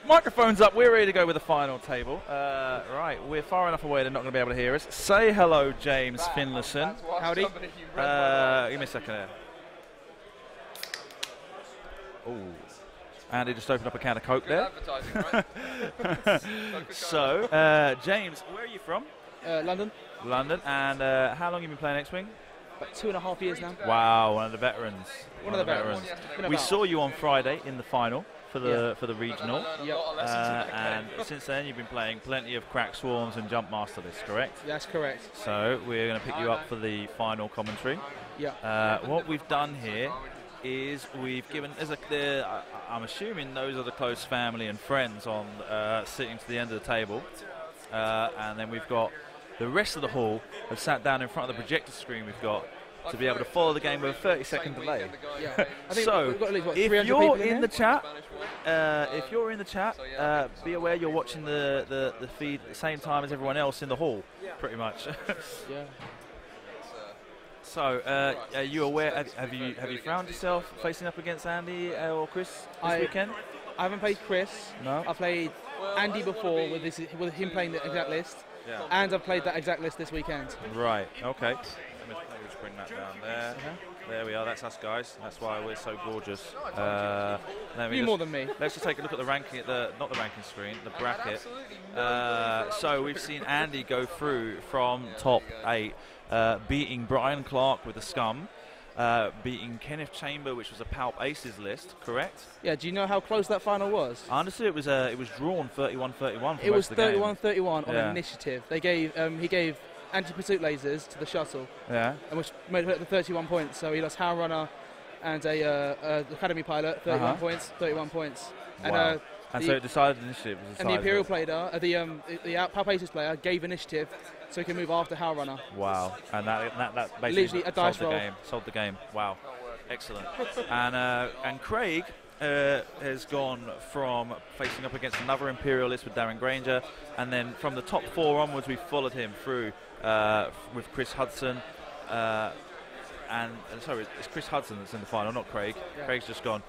Microphones up. We're ready to go with the final table. Right, we're far enough away they're not going to be able to hear us. Say hello, James Finlayson. Howdy. Give me a second there. Oh, Andy just opened up a can of Coke there. So, James, where are you from? London. London. And how long have you been playing X-Wing? About 2.5 years now. Wow, one of the veterans. One of the veterans. We saw you on Friday in the final for the regional. Yep. And since then you've been playing plenty of Crack Swarms and Jump Master lists, correct? That's correct. So we're going to pick you up for the final commentary. Yeah. What we've done here is we've given, I'm assuming those are the close family and friends on sitting to the end of the table. And then we've got the rest of the hall have sat down in front of the projector screen we've got to be able to follow the game with a 30-second delay. Yeah. So, if you're in the chat, be aware you're watching the feed at the same time as everyone else in the hall, pretty much. Yeah. So, are you aware? Have you found yourself facing up against Andy or Chris this weekend? I haven't played Chris. No. I played Andy before with him playing the exact list, and I've played that exact list this weekend. Right. Okay. Let me just bring that down there. There we are. That's us, guys. That's why we're so gorgeous. You more than me. Let's just take a look at the ranking, not the ranking screen, the bracket. So we've seen Andy go through from top 8, beating Brian Clark with the Scum, beating Kenneth Chamber, which was a Palp Aces list, correct? Yeah. Do you know how close that final was? I understood it was drawn 31-31. It was 31-31 on initiative. He gave anti-pursuit lasers to the shuttle. Yeah. And which made it the 31 points. So he lost Hound Runner and a Academy Pilot, 31 points, 31 points. Wow. And so it decided initiative was decided. And the Imperial player, the Palp Aces player, gave initiative so he can move after Hound Runner. Wow. And that basically a dice roll. Sold the game. Wow. Excellent. And Craig has gone from facing up against another Imperialist with Darren Granger, and then from the top 4 onwards we followed him through with Chris Hudson, and sorry, it's Chris Hudson that's in the final, not Craig. Yeah. Craig's just gone.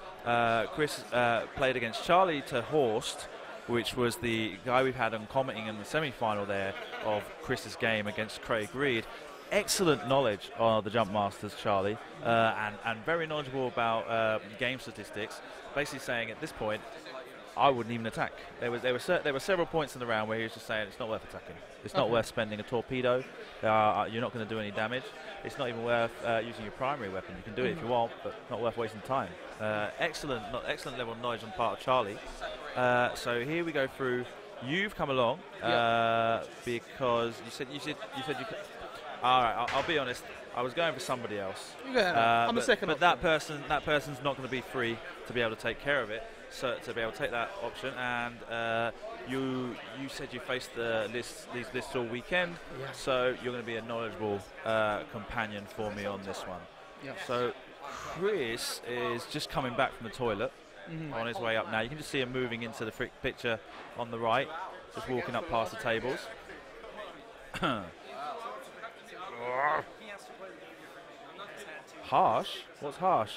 Chris played against Charlie to Horst, which was the guy we've had on commenting in the semi-final there of Chris's game against Craig Reed. Excellent knowledge of the Jump Masters, Charlie, and very knowledgeable about game statistics. Basically saying at this point, I wouldn't even attack. There were several points in the round where he was just saying it's not worth attacking. It's not worth spending a torpedo. You're not going to do any damage. It's not even worth using your primary weapon. You can do it if you want, but not worth wasting time. Excellent level of knowledge on the part of Charlie. So here we go through. You've come along because you said you could. All right, I'll be honest. I was going for somebody else. Yeah, I'm the second. But that person's not going to be free to be able to take care of it. So to be able to take that option, and you said you faced these lists all weekend. Yeah. So you're going to be a knowledgeable companion for me on this one. Yeah. So Chris is just coming back from the toilet on his way up now. You can just see him moving into the picture on the right, just walking up past the tables. Harsh? What's harsh?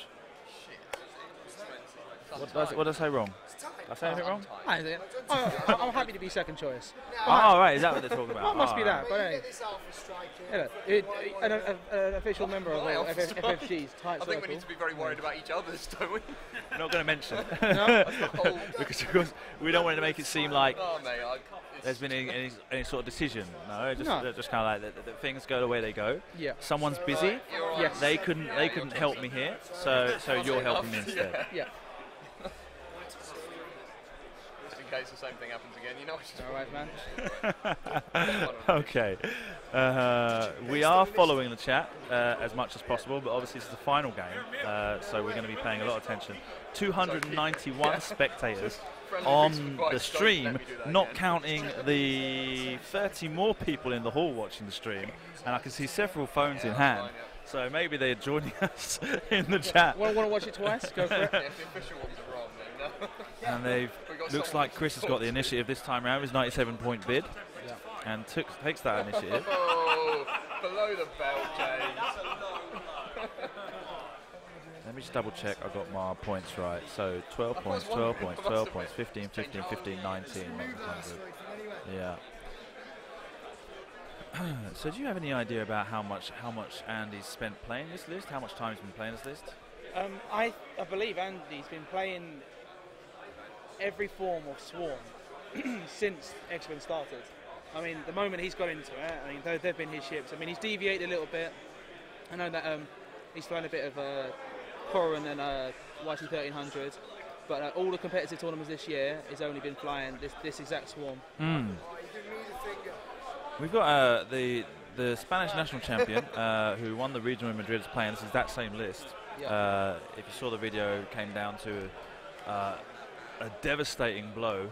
What did I say wrong? Did I say anything wrong? I'm happy to be second choice. Oh, right, is that what they're talking about? Well, it must be that, but hey. An official member of FFG's tight circle. I think we need to be very worried about each other's, don't we? We're not going to mention it. No? Because of course we don't want to make it seem like Oh, mate, there's been any sort of decision. No, just kind of like the things go the way they go. Yeah. Someone's busy. Yes. They couldn't help me here, so you're helping me instead. Yeah. Just in case the same thing happens again, you know. It's All right, man. Okay. We are following the chat as much as possible, but obviously this is the final game, so we're going to be paying a lot of attention. 291 spectators on the stream, not counting the 30 more people in the hall watching the stream, and I can see several phones in hand, so maybe they're joining us in the chat. Want to watch it twice? Go for it. Yeah, if the official ones are wrong, then no. And they've looks like Chris has got the initiative this time around, his 97-point bid, and takes that initiative. Oh, below the belt, James. Let me just double check I got my points right. So 12 points, 12 points, 12 points, 15, 15, 15, 19, not 100. Yeah. So do you have any idea about how much Andy's spent playing this list? How much time he's been playing this list? I believe Andy's been playing every form of Swarm since X-Men started. I mean, the moment he's got into it, I mean, they've been his ships. I mean, he's deviated a little bit. I know that he's thrown a bit of Corrin and YT1300, but all the competitive tournaments this year has only been flying this exact Swarm. We've got the Spanish national champion who won the regional in Madrid is playing. This is that same list. Yep. If you saw the video, it came down to a devastating blow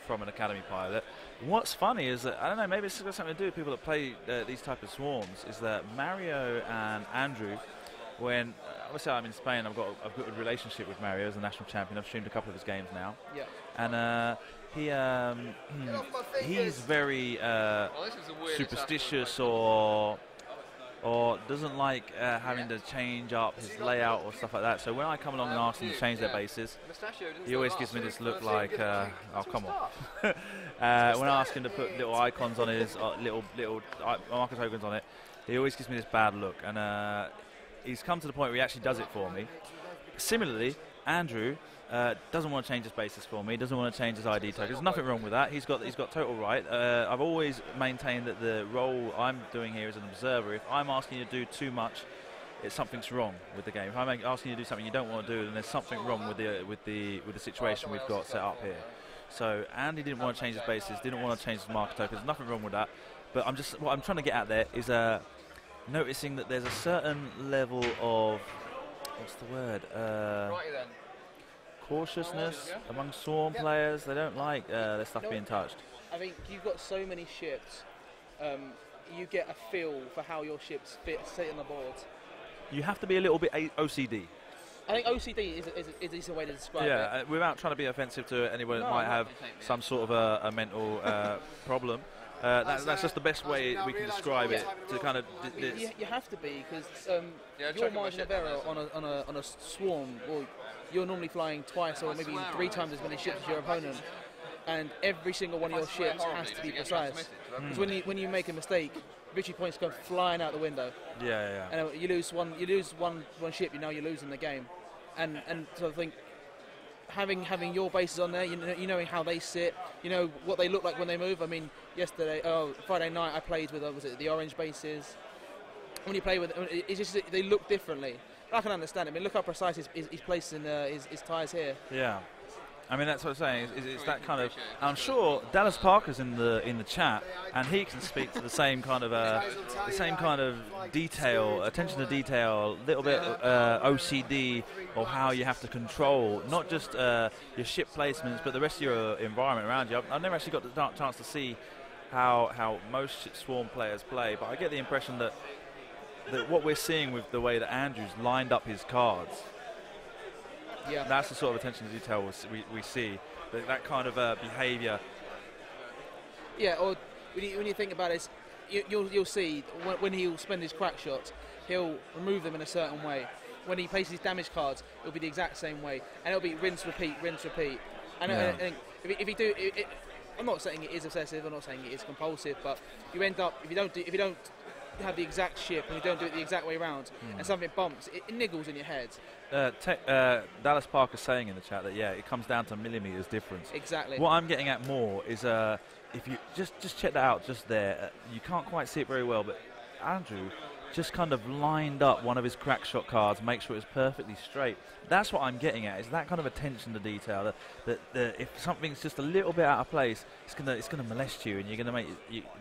from an academy pilot. What's funny is that, I don't know, maybe it's got something to do with people that play these type of swarms, is that Mario and Andrew, when obviously I'm in Spain, I've got a good relationship with Mario as a national champion. I've streamed a couple of his games now. Yeah. And he's very superstitious or doesn't like having to change up his layout or stuff like that. So when I come along and ask him to change their bases, he always gives me this look like, oh, come on. When I ask him to put little icons on his, little marker tokens on it, he always gives me this bad look. And he's come to the point where he actually does it for me. Similarly, Andrew doesn't want to change his bases for me, doesn't want to change his ID tokens. There's nothing wrong with that. He's got total right. I've always maintained that the role I'm doing here as an observer, if I'm asking you to do too much, something's wrong with the game. If I'm asking you to do something you don't want to do, then there's something wrong with the situation we've got set up here. So Andy didn't want to change his bases, didn't want to change his marker tokens. There's nothing wrong with that. But what I'm trying to get at there is noticing that there's a certain level of, what's the word? Cautiousness among Swarm players. They don't like their stuff being touched. I think you've got so many ships, you get a feel for how your ships sit on the board. You have to be a little bit OCD. I think OCD is a way to describe it. Yeah, without trying to be offensive to anyone that might have some sort of a mental problem. That's just the best way we can describe it. To kind of you have to be, because your margin of error on a swarm, well, you're normally flying twice or maybe 3 times as many ships as your opponent, and every single one of your ships has to be precise. Because when you make a mistake, victory points go flying out the window. Yeah. And you lose one ship, you're losing the game. And so I think having your bases on there, you knowing how they sit, you know what they look like when they move. I mean, Friday night I played with the orange bases. When you play with it's just they look differently. But I can understand it. I mean, look how precise he's placing his tires here. Yeah. I mean, that's what I'm saying. It's that kind of. I'm sure Dallas Parker's in the chat, and he can speak to the same kind of detail, attention to detail, little bit OCD, or how you have to control not just your ship placements, but the rest of your environment around you. I've never actually got the chance to see how most Swarm players play, but I get the impression that what we're seeing with the way that Andrew's lined up his cards. Yeah, that's the sort of attention to detail we see, that kind of behaviour. Yeah, or when you think about it, you'll see when he'll spend his crack shots, he'll remove them in a certain way. When he places his damage cards, it'll be the exact same way, and it'll be rinse, repeat, rinse, repeat. And if you do, I'm not saying it is obsessive, I'm not saying it is compulsive, but you end up if you don't have the exact ship and you don't do it the exact way around, and something bumps, it niggles in your head. Dallas Parker's saying in the chat that it comes down to millimeters difference. Exactly. What I'm getting at more is if you just check that out just there, you can't quite see it very well, but Andrew just kind of lined up one of his crack shot cards, make sure it's perfectly straight. That's what I'm getting at, is that kind of attention to detail, that if something's just a little bit out of place, it's gonna molest you, and you're gonna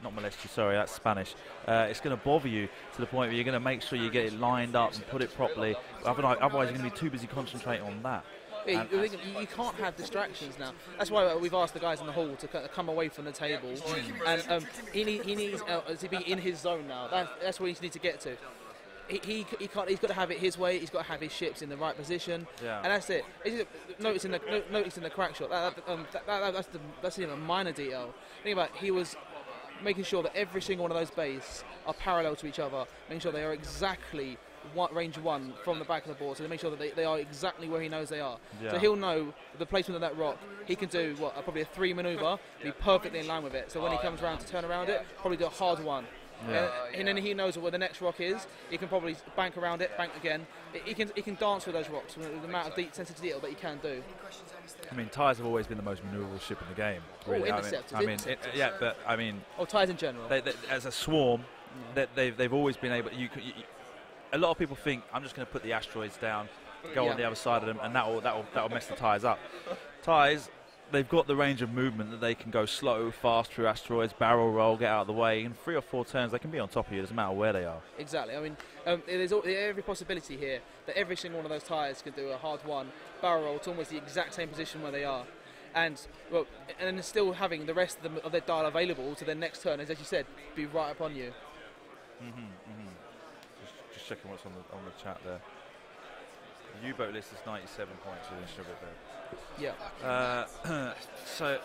not molest you, sorry, that's Spanish. It's gonna bother you to the point where you're gonna make sure you get it lined up and put it properly. Otherwise you're gonna be too busy concentrating on that. Yeah, you can't have distractions now. That's why we've asked the guys in the hall to come away from the table, and he needs to be in his zone now. That's where he needs to get to. He can't. He's got to have it his way. He's got to have his ships in the right position, and that's it. Noticing the crack shot. That's even a minor detail. Think about it, he was making sure that every single one of those bases are parallel to each other, making sure they are exactly range 1 from the back of the board, so to make sure that they are exactly where he knows they are. Yeah. So he'll know the placement of that rock. He can do probably a 3 maneuver, be perfectly in line with it. So when he comes around to turn around it, probably do a hard 1. Yeah. And then he knows where the next rock is. He can probably bank around it, bank again. He can dance with those rocks with the amount of deep sensitive detail that he can do. I mean, Ties have always been the most manoeuvrable ship in the game. Really. Interceptors. But I mean, Ties in general. They, as a swarm, they've always been able. A lot of people think I'm just going to put the asteroids down, go on the other side of them, and that'll mess the Ties up. Ties, they've got the range of movement that they can go slow, fast through asteroids, barrel roll, get out of the way. In 3 or 4 turns, they can be on top of you. It doesn't matter where they are. Exactly. I mean, there's every possibility here that every single one of those Ties can do a hard 1, barrel roll to almost the exact same position where they are. And then still having the rest of their dial available to their next turn, as you said, be right upon you. Just checking what's on the chat there. The U-boat list is 97 points within Sugar Bear. Yeah. So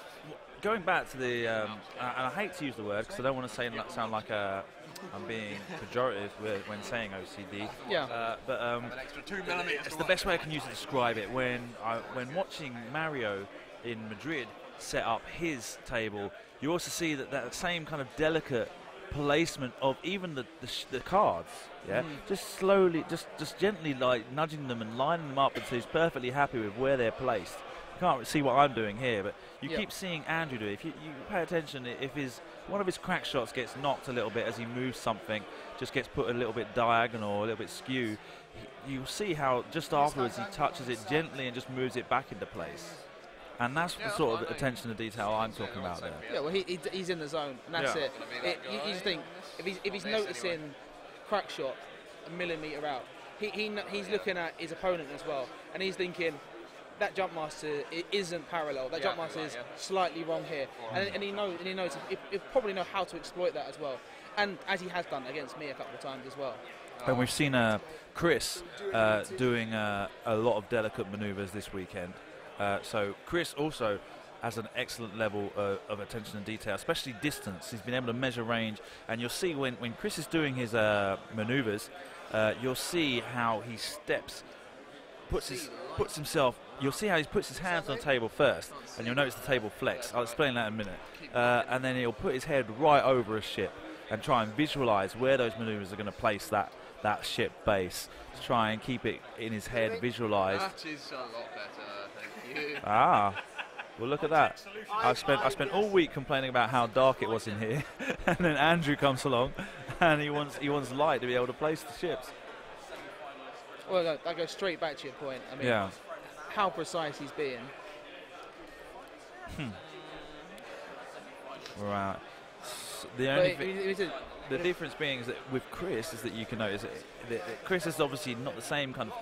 going back to the, and I hate to use the word because I don't want to sound like I'm being pejorative when saying OCD. Yeah. But An extra 2 millimeters. it's the best way I can use to describe it. When watching Mario in Madrid set up his table, you also see that same kind of delicate placement of even the cards. Yeah, just slowly, just gently, like nudging them and lining them up until he's perfectly happy with where they're placed. You can't see what I'm doing here, but you keep seeing Andrew do it. If you pay attention, if one of his crack shots gets knocked a little bit as he moves something, just gets put a little bit diagonal, a little bit skew, you'll see how just afterwards he touches it gently and just moves it back into place. And that's the sort of attention to detail I'm talking about there. Yeah, well, he's in the zone, and that's it. You just think, if he's noticing crack shot a millimetre out, he's looking at his opponent as well, and he's thinking, that jump master isn't parallel. That jump master is slightly wrong here, and he knows. He'll probably know how to exploit that as well, and as he has done against me a couple of times as well. And we've seen Chris doing a lot of delicate manoeuvres this weekend. So Chris also has an excellent level of attention and detail, especially distance. He's been able to measure range, and you'll see when Chris is doing his manoeuvres, you'll see how he steps, puts himself. You'll see how he puts his hands on the table first, and you'll notice the table flex. I'll explain that in a minute. And then he'll put his head right over a ship and try and visualize where those maneuvers are going to place that ship base, to try and keep it in his head visualized. That is a lot better, thank you. Well, look at that. I spent all week complaining about how dark it was in here, and then Andrew comes along and he wants light to be able to place the ships. Well, that goes straight back to your point. I mean, how precise he's being. Right. The difference being is that with Chris is that you can notice that Chris is obviously not the same kind of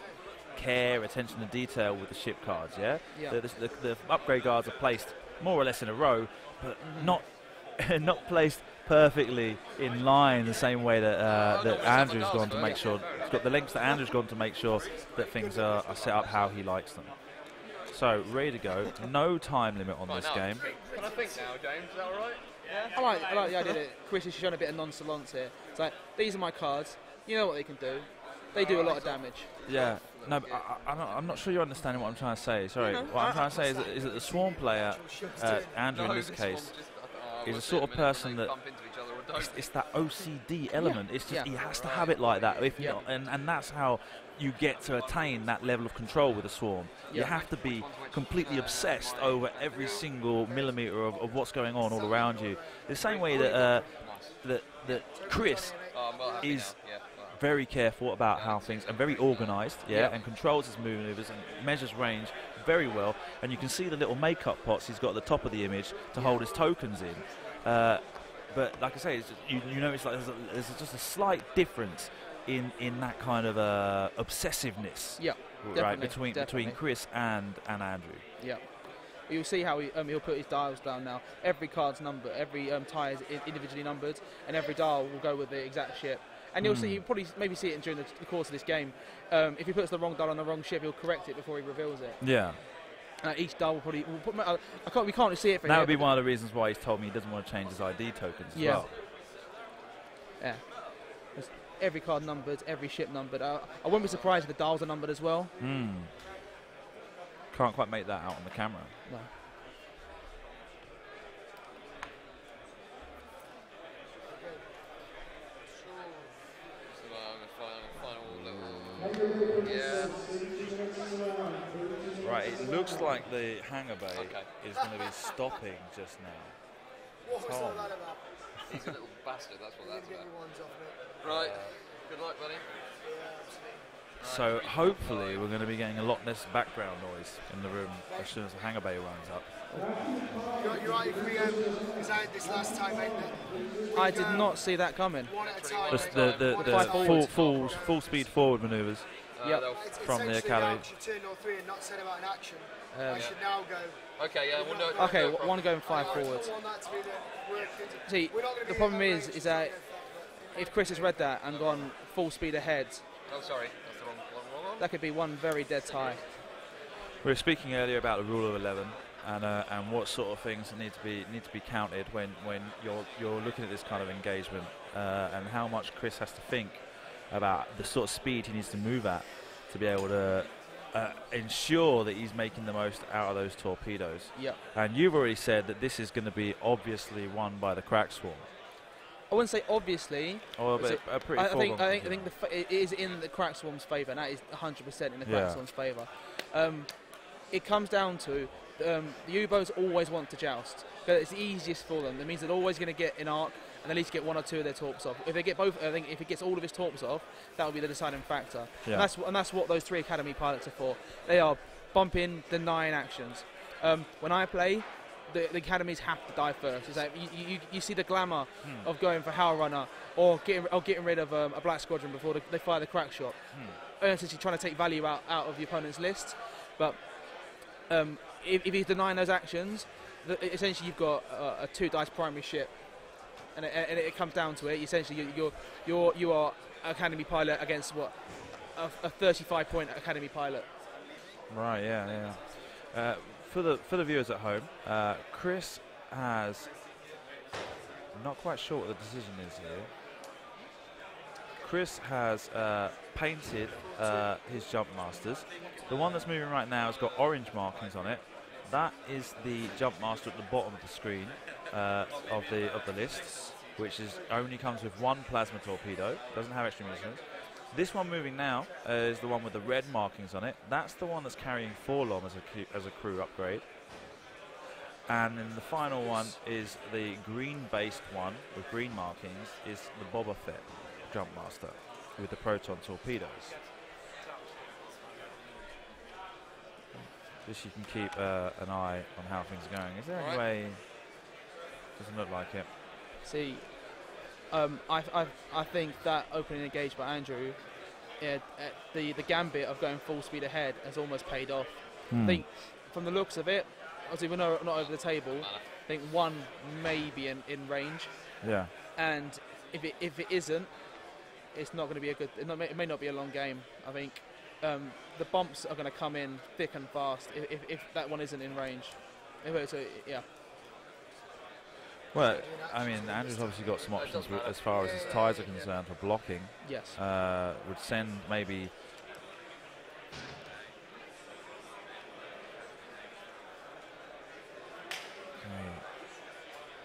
care, attention to detail with the ship cards. Yeah. The upgrade cards are placed more or less in a row, but not placed perfectly in line the same way that Andrew's gone to make sure. It's got the lengths that Andrew's gone to make sure that things are set up how he likes them. So ready to go. No time limit on this game. Can I think now, James? Is that all right? Yeah. I like the idea that Chris is showing a bit of nonchalance here. It's like, these are my cards. You know what they can do. They do a lot of damage. Yeah. No, but I'm not sure you're understanding what I'm trying to say. Sorry. What I'm trying to say is that the Swarm player, Andrew in this case, is the sort of person that it's that OCD element. It's just he has to have it like that. If not, and that's how you get to attain that level of control with a Swarm. You have to be completely obsessed over every single millimetre of what's going on all around you. The same way that Chris is very careful about how things, and very organised, and controls his manoeuvres and measures range very well. And you can see the little makeup pots he's got at the top of the image to hold his tokens in. But like I say, it's just, you notice like there's just a slight difference in that kind of obsessiveness, right, between Chris and Andrew. Yeah. You'll see how he'll put his dials down now. Every card's numbered, every tie is individually numbered, and every dial will go with the exact ship. And you'll see, you'll probably maybe see it during the course of this game. If he puts the wrong dial on the wrong ship, he'll correct it before he reveals it. Yeah. Each dial will probably. We can't really see it. That would be one of the reasons why he's told me he doesn't want to change his ID tokens as well. Yeah. every card numbered, every ship numbered. I wouldn't be surprised if the dials are numbered as well. Can't quite make that out on the camera. No. Right, it looks like the hangar bay is going to be stopping just now. What was all that about? He's a little bastard, that's what that's about. Right, good luck, buddy. So hopefully we're going to be getting a lot less background noise in the room as soon as the hangar bay runs up. You're right, if we designed this last time, ain't it? I did not see that coming. One at a time. Just the full speed forward manoeuvres from the academy. Turn or three and not said about an action. I should now go. Okay, yeah, we'll know. Okay, one going 5 forwards. See, the problem is that if Chris has read that and gone full speed ahead, oh, sorry, that's the wrong. that could be one very dead tie. We were speaking earlier about the rule of 11 and what sort of things need to be counted when you're looking at this kind of engagement and how much Chris has to think about the sort of speed he needs to move at to be able to ensure that he's making the most out of those torpedoes. Yep. And you've already said that this is going to be obviously won by the crack swarm. I wouldn't say obviously. Oh, but a pretty I think it is in the crack swarm's favour, and that is 100% in the crack swarm's favour. It comes down to the U-boats always want to joust. It's the easiest for them. That means they're always going to get in arc and at least get 1 or 2 of their torps off. If they get both, I think if he gets all of his torps off, that will be the deciding factor. Yeah. And that's what those 3 academy pilots are for. They are bumping, denying actions. When I play, the academies have to die first. It's like you see the glamour of going for Howl Runner or getting rid of a black squadron before they fire the crack shot. Essentially trying to take value out of the opponent's list. But if he's denying those actions, essentially you've got a 2 dice primary ship, and it comes down to it. Essentially, you are academy pilot against what a 35-point academy pilot. Right. Yeah. For the viewers at home, Chris has. I'm not quite sure what the decision is here. Chris has painted his jump masters. The one that's moving right now has got orange markings on it. That is the jump master at the bottom of the screen of the list, which only comes with 1 plasma torpedo. Doesn't have extra munitions. This one moving now is the one with the red markings on it. That's the one that's carrying 4 LOM as a crew upgrade. And then the final one is the green-based one with green markings, is the Boba Fett jump master with the proton torpedoes. Just so you can keep an eye on how things are going. Is there any way? Doesn't look like it. See, I think that opening engage by Andrew, the gambit of going full speed ahead has almost paid off. I think from the looks of it, obviously we're not over the table. I think 1 may be in range. Yeah. And if it isn't, it's not going to be a good. It may not be a long game. I think the bumps are going to come in thick and fast if that one isn't in range. So yeah. Well, I mean, Andrew's obviously got some options as far as his ties are concerned for blocking. Yes. Would send maybe.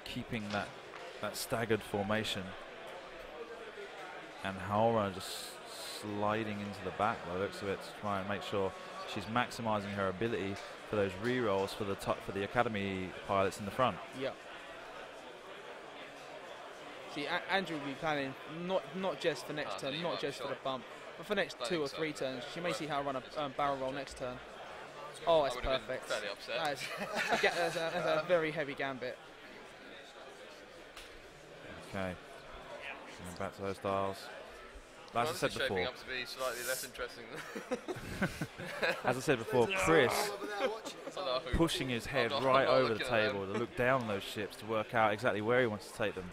Keeping that staggered formation, and Haura just sliding into the back by the looks of it to try and make sure she's maximising her ability for those re-rolls for the academy pilots in the front. Yeah. See, Andrew will be planning not just for next turn, not just for the bump, but for next 2 or 3 turns. She may see how run a barrel roll next turn. Oh, that's perfect. That's a very heavy gambit. Okay. Going back to those dials. As I said before. Up to be slightly less interesting. As I said before, Chris pushing his head right over the table to look down on those ships to work out exactly where he wants to take them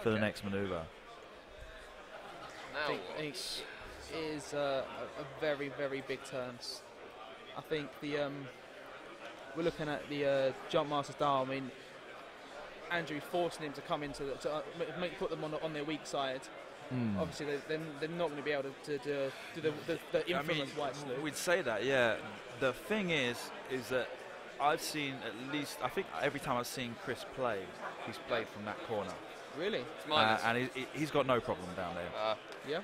for the next manoeuvre. I think it is a very, very big turn. I think we're looking at the jump master's dial. I mean, Andrew forcing him to come into put them on their weak side. Obviously, they're not going to be able to do the infamous white slew. We'd say that, yeah. The thing is that I've seen at least, I think every time I've seen Chris play, he's played from that corner. Really? And he's got no problem down there. Yeah?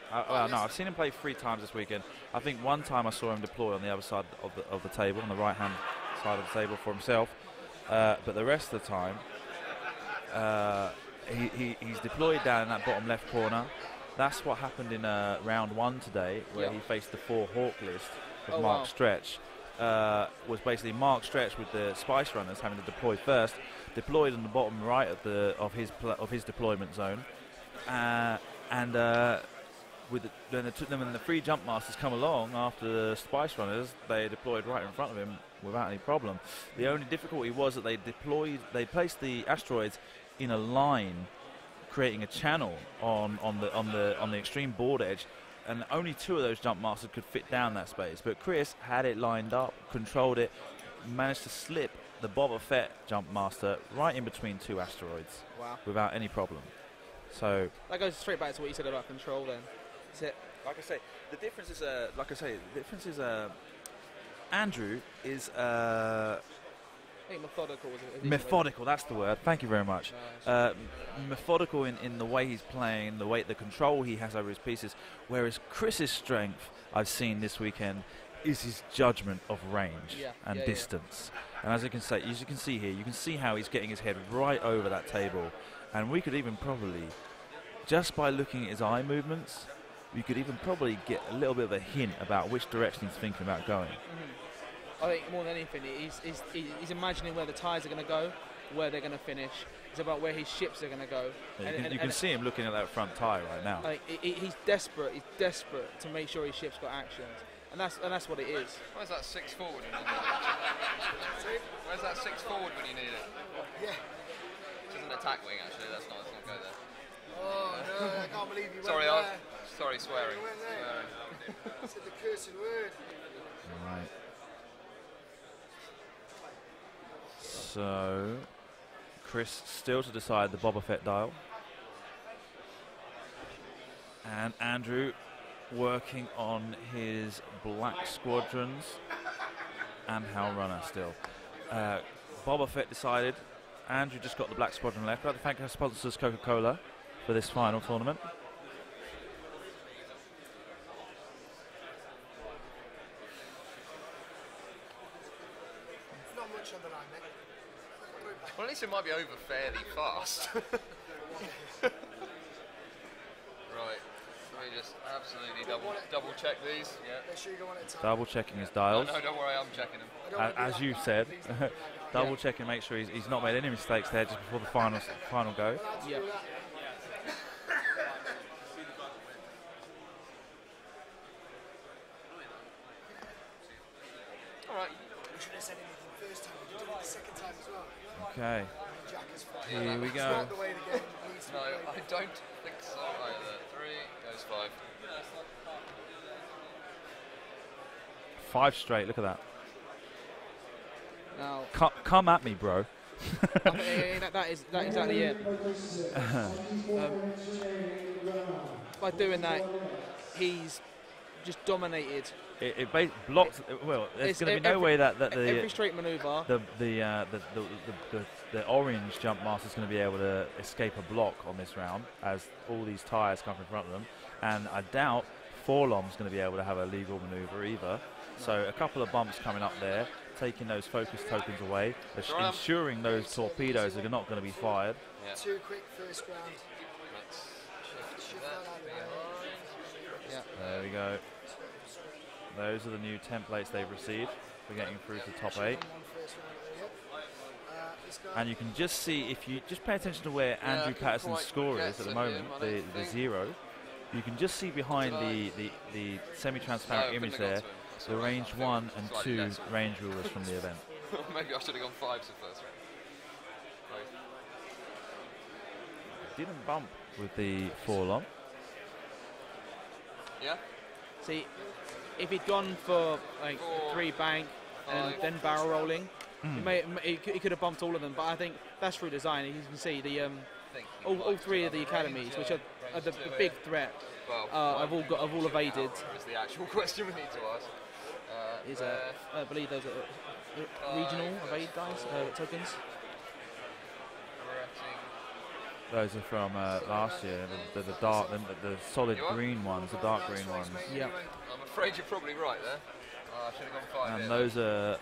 No, I've seen him play 3 times this weekend. I think one time I saw him deploy on the other side of the table, on the right-hand side of the table for himself. But the rest of the time, he's deployed down in that bottom left corner. That's what happened in round 1 today, where he faced the 4 Hawk list with Mark Stretch. Was basically Mark Stretch with the Spice Runners having to deploy first, deployed on the bottom right of his deployment zone, and when the 3 jump masters come along after the Spice Runners, they deployed right in front of him without any problem. The only difficulty was that they placed the asteroids in a line, creating a channel on the extreme board edge, and only 2 of those jump masters could fit down that space. But Chris had it lined up, controlled it, managed to slip the Boba Fett jump master right in between 2 asteroids without any problem. So that goes straight back to what you said about control. Then, is it? Like I say, the difference is Andrew is. I think methodical. Methodical, that's the word. Thank you very much. Methodical in the way he's playing, the control he has over his pieces. Whereas Chris's strength, I've seen this weekend, is his judgment of range and distance. And as you can see here, you can see how he's getting his head right over that table. And we could even probably, just by looking at his eye movements, we could even probably get a little bit of a hint about which direction he's thinking about going. I think more than anything, he's imagining where the tires are going to go, where they're going to finish. It's about where his ships are going to go. Yeah, you can see him looking at that front tyre right now. He's desperate. He's desperate to make sure his ship's got actions, and that's what it is. Where's that 6 forward when you need it? Where's that 6 forward when you need it? Yeah. Which is an attack wing, actually. Let's not go there. Oh no! I can't believe you Sorry, went there. Sorry, swearing. You went there. Said the cursing word. Right. So, Chris still to decide the Boba Fett dial. And Andrew working on his black squadrons and Hal Runner still. Boba Fett decided. Andrew just got the black squadron left. I'd like to thank our sponsors Coca-Cola for this final tournament. Not much on the line, mate. Well, at least it might be over fairly fast. Right. Let me just absolutely double check these. Yeah. Make sure you go on at a time. Double checking his dials. No, don't worry, I'm checking them. As you said, double checking, make sure he's not made any mistakes there just before the final go. Yeah. All right. We should have said anything first time, but you did it the second time as well. Okay. Jack is fine. Here we It's go. not the way the game needs to be No, played. I don't think so either. 3 goes 5. 5 straight, look at that. Now, Come at me, bro. that is exactly it. By doing that, he's just dominated. It blocked. Well, there's going to be no way that every straight manoeuvre. The orange jump master is going to be able to escape a block on this round, as all these tyres come in front of them, and I doubt Forlom's going to be able to have a legal manoeuvre either. So a couple of bumps coming up there, taking those focus tokens away, ensuring those torpedoes are not going to be fired. Yeah. Too quick first round. Yeah. There we go. Those are the new templates they've received for getting through to top 8. And you can just see, if you just pay attention to where Andrew Pattison's score is at the moment, the 0, you can just see behind the semi-transparent image there, the range 1 and 2 range rulers from the event. Maybe I should have gone 5 to first round. Didn't bump with the Forlom. Yeah? See, if he'd gone for like 3 bank and then barrel rolling, He could have bumped all of them, but I think that's through design. As you can see, the all three of the academies, which are the big threat, have all evaded. Is the actual question we need to ask. I believe those are regional evade dice tokens. Those are from last year. The dark, the solid green ones, the dark green ones. Yeah. I'm afraid you're probably right there. I should have gone 5. And those are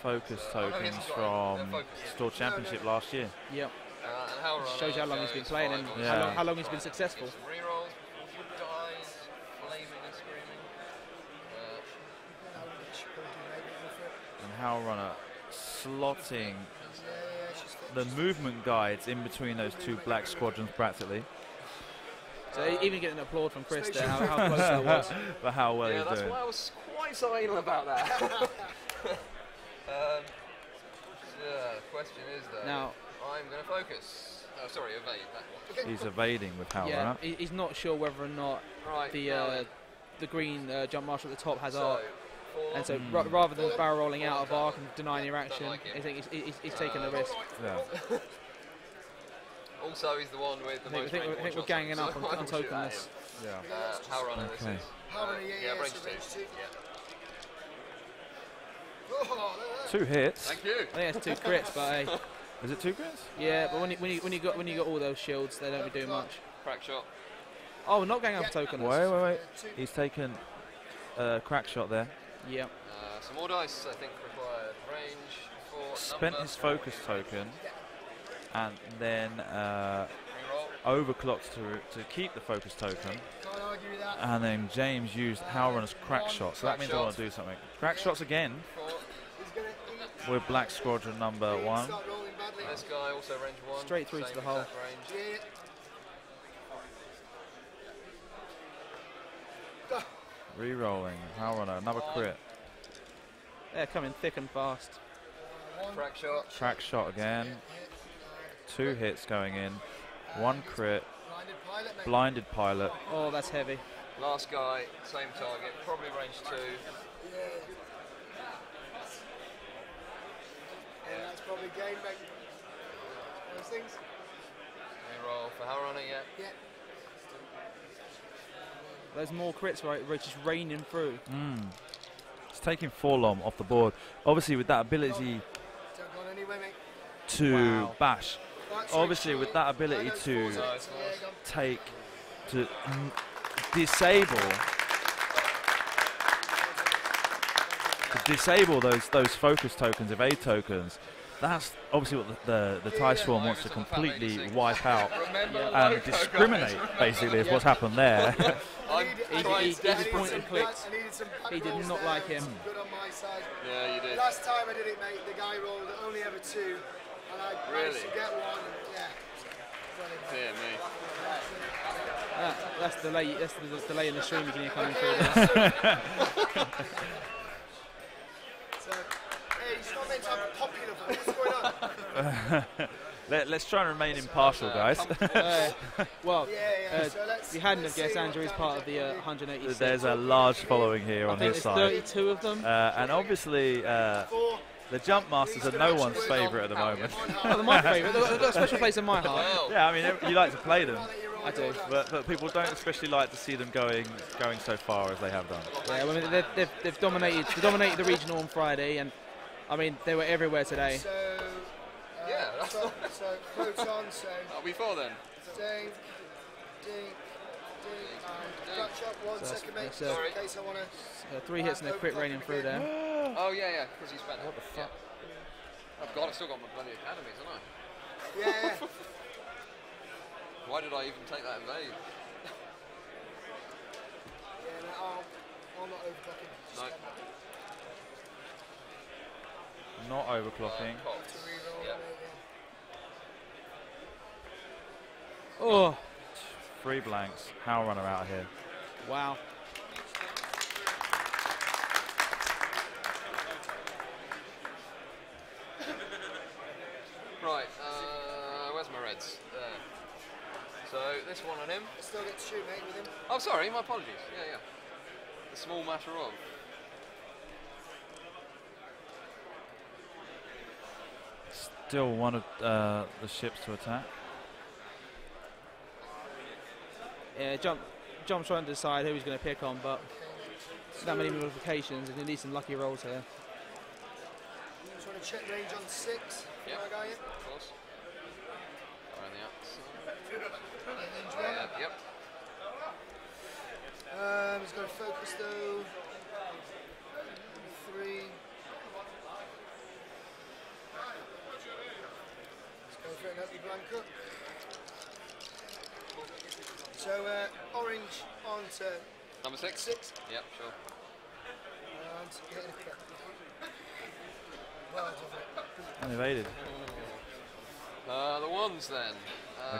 focus tokens from Store Championship last year. Yep. And how shows you how long he's been playing and how long he's been successful. Rerolls, dies, flaming and screaming. And Howl Runner slotting the movement guides in between those two black squadrons practically. So even getting an applaud from Chris there, how close it was. But how well he's doing. That's why I was quite so anal about that. The question is though, now, I'm going to focus. Oh, sorry, evade that one. He's evading with Howl Runner. He's not sure whether or not the green jump marshal at the top has arc. And so rather than barrel rolling out of arc and denying your action, I think he's taking the risk. Yeah. Also, he's the one with the most. I think we're ganging up on tokenless. Yeah. How runner this is. Range 2 2. Two hits. Thank you. I think that's 2 crits, but hey. Is it 2 crits? Yeah, but when you got all those shields, they don't be doing much. Crack shot. Oh, not going up tokenless. Wait. He's taken a crack shot there. Yep. Some more dice, I think, required. Range for Spent his focus token, and then overclocked to keep the focus token. And then James used Howl Runner's crack shot, so that means I want to do something. Crack shots again with Black Squadron number 1. This guy also range 1. Straight through to the hole. Re-rolling, Howl Runner, another crit. They're coming thick and fast. Crack shot. Crack shot again. 2 hits going in. 1 crit. Blinded pilot. Oh, that's heavy. Last guy, same target, probably range 2. Yeah, that's probably game, mate. Those things. Reroll for Howl Runner yet? Yeah. There's more crits right just raining through. It's taking 4 lom off the board. Obviously with that ability to bash. Obviously with that ability to disable those focus tokens, evade tokens. That's obviously what the TIE Swarm wants to completely wipe out and discriminate, basically, is what's happened there. He point and clicked. He did not like him. Good on my side. Yeah, you did. Last time I did it, mate, the guy rolled only ever 2, and I managed to get 1. Dear me. That's the delay. That's the delay in the stream you can hear coming through there. So, hey, he's not meant to have a popular vote. What's going on? Let's try and remain impartial, guys. Well, so you hadn't have guessed Andrew is part of the 186. There's a large following here on his side. 32 of them. And obviously, the Jump Masters are no one's favourite at the moment. Oh, they're my favourite. They've got a special place in my heart. Yeah, I mean, you like to play them. I do. But people don't especially like to see them going so far as they have done. Yeah, well, I mean, they've dominated the regional on Friday, and I mean they were everywhere today. So, so Proton, so before then. Ding, and Crack shot, 1 second, mate. Sorry. In case I want to. 3 hits and a crit raining through there. Oh yeah, because he's spent. What the fuck? Oh God, I've still got my bloody academies, haven't I? Yeah. Why did I even take that invade? Yeah, no, I'm not overclocking. No. Not overclocking. Yep. Oh, 3 blanks. Howl Runner out here. wow. Right, where's my reds? There. So this one on him. I still get to shoot, mate, with him. Oh, sorry, my apologies. Yeah. The small matter of. Still one of the ships to attack. Yeah, John's trying to decide who he's going to pick on, but that many modifications, and he needs some lucky rolls here. You just want to check range on 6? Yeah, Of course. Around the outside. Yep. He's got to focus though. 3. Let's go for an ugly blanket. So orange on to Number 6? 6. Yep, sure. And get it. Well, And evaded. The ones then.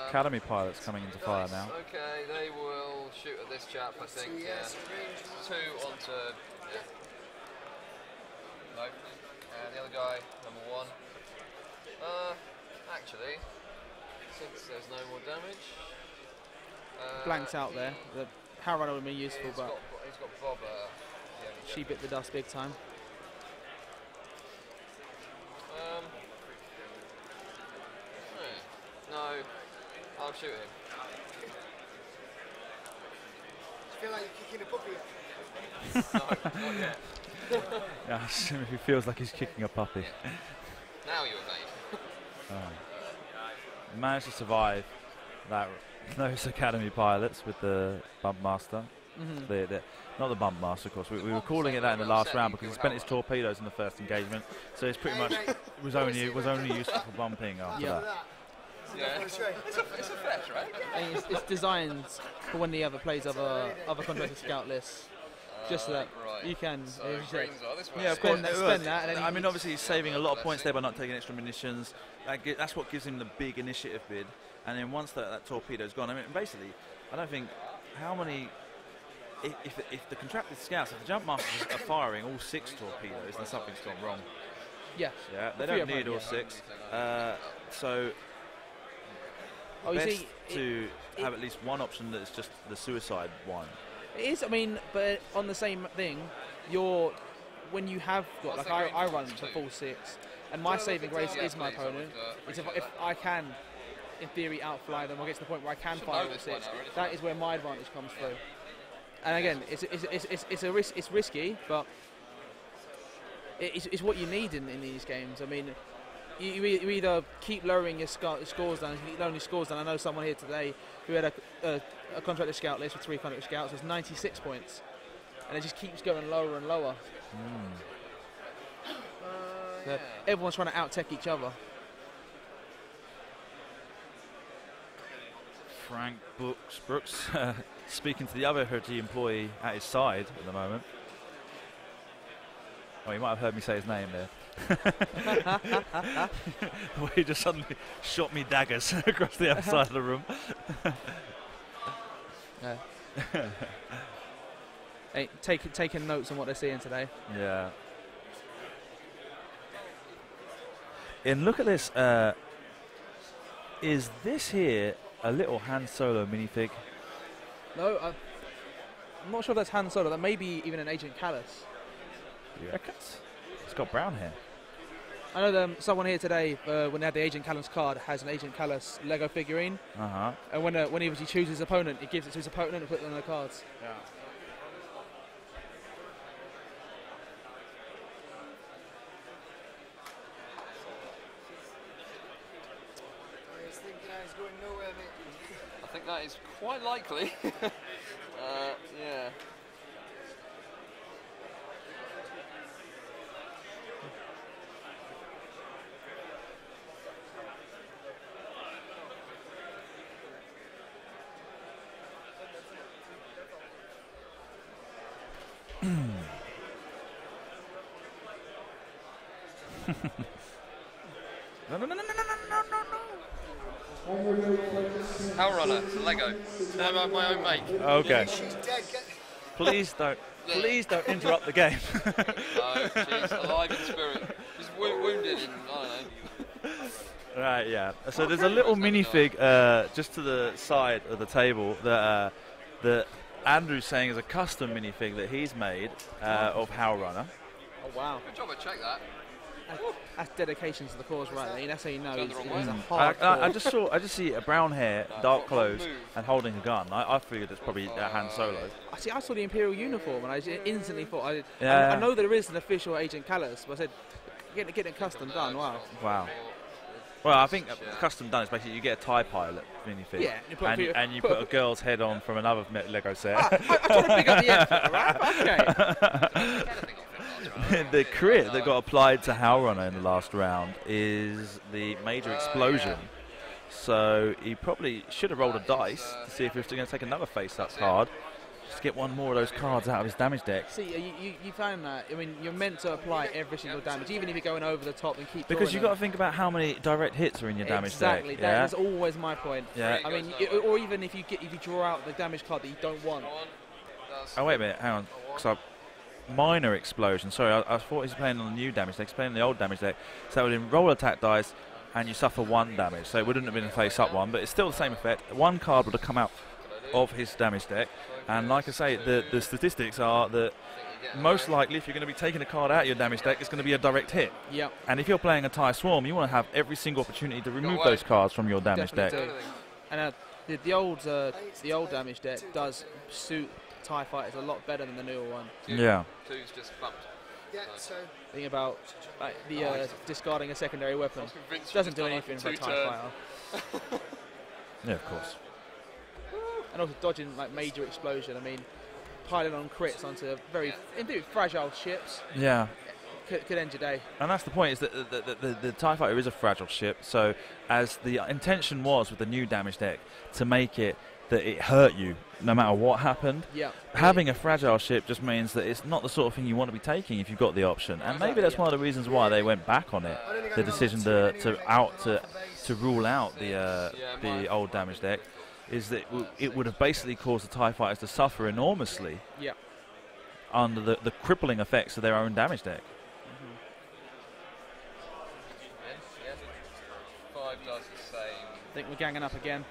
Academy pilots coming into fire now. Okay, they will shoot at this chap, I think. yes, 2 onto. Yeah. No. And the other guy, number 1. Actually, since there's no more damage. Blanks out there. The power runner would be useful, He's but got Bob. she bit the dust big time. No, I'll shoot him. feel like you're kicking a puppy. No, not yet. Yeah, he feels like he's kicking a puppy. Now you evade. Managed to survive those Academy pilots with the Bump Master. Not the Bump Master, of course. We were calling it that in the last round because he spent his torpedoes in the first engagement, so it's pretty much was only useful for bumping after that. Yeah, it's a fair trade. And it's designed for when the other plays other contracted scout lists, just so that you can. So greens are this way. Yeah, of course. Spend that. And then I mean, obviously, he's saving a lot of points there by not taking extra munitions. That's what gives him the big initiative bid. And then once that torpedo's gone, I mean, basically, I don't think how many. If the contracted scouts, if the jump masters are firing all 6 torpedoes, then something's gone wrong. Yeah. Yeah, they don't need all 6. So. Best to have at least one option that's just the suicide one. It is, I mean, but on the same thing, when you have got, like I run to full 6, and my saving grace is my opponent. It's if I can, in theory, outfly them or get to the point where I can fire all 6, that is where my advantage comes through. And again, it's a risk. It's risky, but it's what you need in these games. I mean, you either keep lowering your scores down. If you keep lowering your scores down, I know someone here today who had a contracted scout list with 3 contracted scouts was 96 points, and it just keeps going lower and lower. So everyone's trying to out-tech each other. Frank Brooks speaking to the other Hertie employee at his side at the moment. Oh, you might have heard me say his name there. Well, he just suddenly shot me daggers across the other side of the room. Hey, taking notes on what they're seeing today. Yeah. And look at this. Is this here a little Han Solo minifig? No, I'm not sure if that's Han Solo. That may be even an Agent Callus. You reckon? It's got brown hair. I know someone here today, when they had the Agent Callus card, has an Agent Callus Lego figurine. And when he obviously chooses his opponent, he gives it to his opponent and puts it on the cards. Yeah. I think that is quite likely. Yeah. No. Power Runner, it's a Lego. My own make. Okay. She's dead. Please don't interrupt the game. No, she's alive in spirit. She's wounded in, I don't know. Right, yeah. So there's a little minifig just to the side of the table that Andrew's saying is a custom minifig that he's made of Howl Runner. Oh wow! Good job, I checked that. That's dedication to the cause, right there. That's how you know he's a I hardcore. I just see a brown hair, dark clothes, and holding a gun. I figured it's probably Han Solo. I saw the Imperial uniform, and I instantly thought, Yeah. I know there is an official Agent Callus, but I said, getting it custom done, wow. Wow. Well, I think custom done is basically you get a TIE pilot minifig, Yeah, and you put a girl's head on from another Lego set. I try to pick up the effort, right? Okay. The crit that got applied to Howrunner in the last round is the major explosion. So he probably should have rolled a dice to see if he was going to take another face-up card. Just to get one more of those cards out of his damage deck. See, you found that. I mean, you're meant to apply every single damage, even if you're going over the top and keep. Because you've got to think about how many direct hits are in your damage deck. Exactly. That is always my point. Yeah. I mean, or even if you draw out the damage card that you don't want. Oh wait a minute, hang on. Minor explosion. Sorry, I thought he was playing on the new damage deck. He's playing on the old damage deck. So that would roll attack dice, and you suffer 1 damage. So it wouldn't have been a face-up one, but it's still the same effect. 1 card would have come out of his damage deck, and like I say, the statistics are that most likely if you're going to be taking a card out of your damage deck, it's going to be a direct hit. Yep. And if you're playing a TIE Swarm, you want to have every single opportunity to remove those cards from your damage deck. And the old damage deck does suit TIE fighters a lot better than the newer one. Yeah. Two's just bumped. Yeah, so Think about discarding a secondary weapon. Doesn't do anything for a TIE fighter. Yeah, of course. And also dodging major explosion. I mean, piling on crits onto very indeed fragile ships. Yeah. Could end your day. And that's the point, is that the TIE Fighter is a fragile ship, so as the intention was with the new damage deck to make it that it hurt you no matter what happened, having a fragile ship just means that it's not the sort of thing you want to be taking if you've got the option. And maybe that's one of the reasons why they went back on it, the decision to rule out the old damage deck, is that it would have basically caused the TIE Fighters to suffer enormously under the crippling effects of their own damage deck. I think we're ganging up again.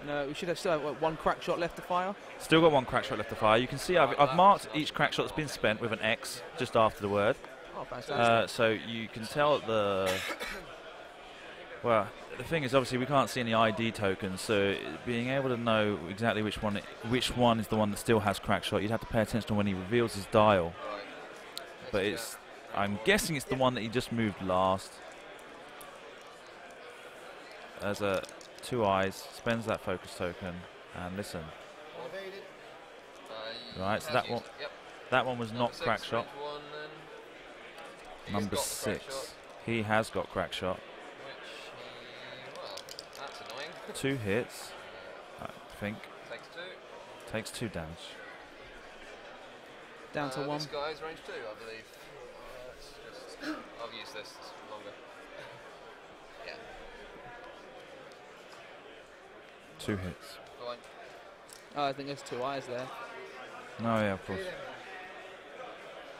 No, we should have still have, one crack shot left to fire. Still got 1 crack shot left to fire. You can see I've marked each crack shot that's been spent with an X just after the word. Oh, fantastic. So you can tell well, the thing is, obviously we can't see any ID tokens, so being able to know exactly which one is the one that still has crack shot, you'd have to pay attention to when he reveals his dial. But I'm guessing it's the one that he just moved last. As a 2 eyes, spends that focus token, and listen. Right, so that one was not crack shot. Number 6, he has got crack shot. 2 hits, I think. Takes 2 damage. Down to 1. This guy's range 2, I believe. I've used this longer. 2 hits. Oh, I think there's 2 eyes there. Oh yeah, of course.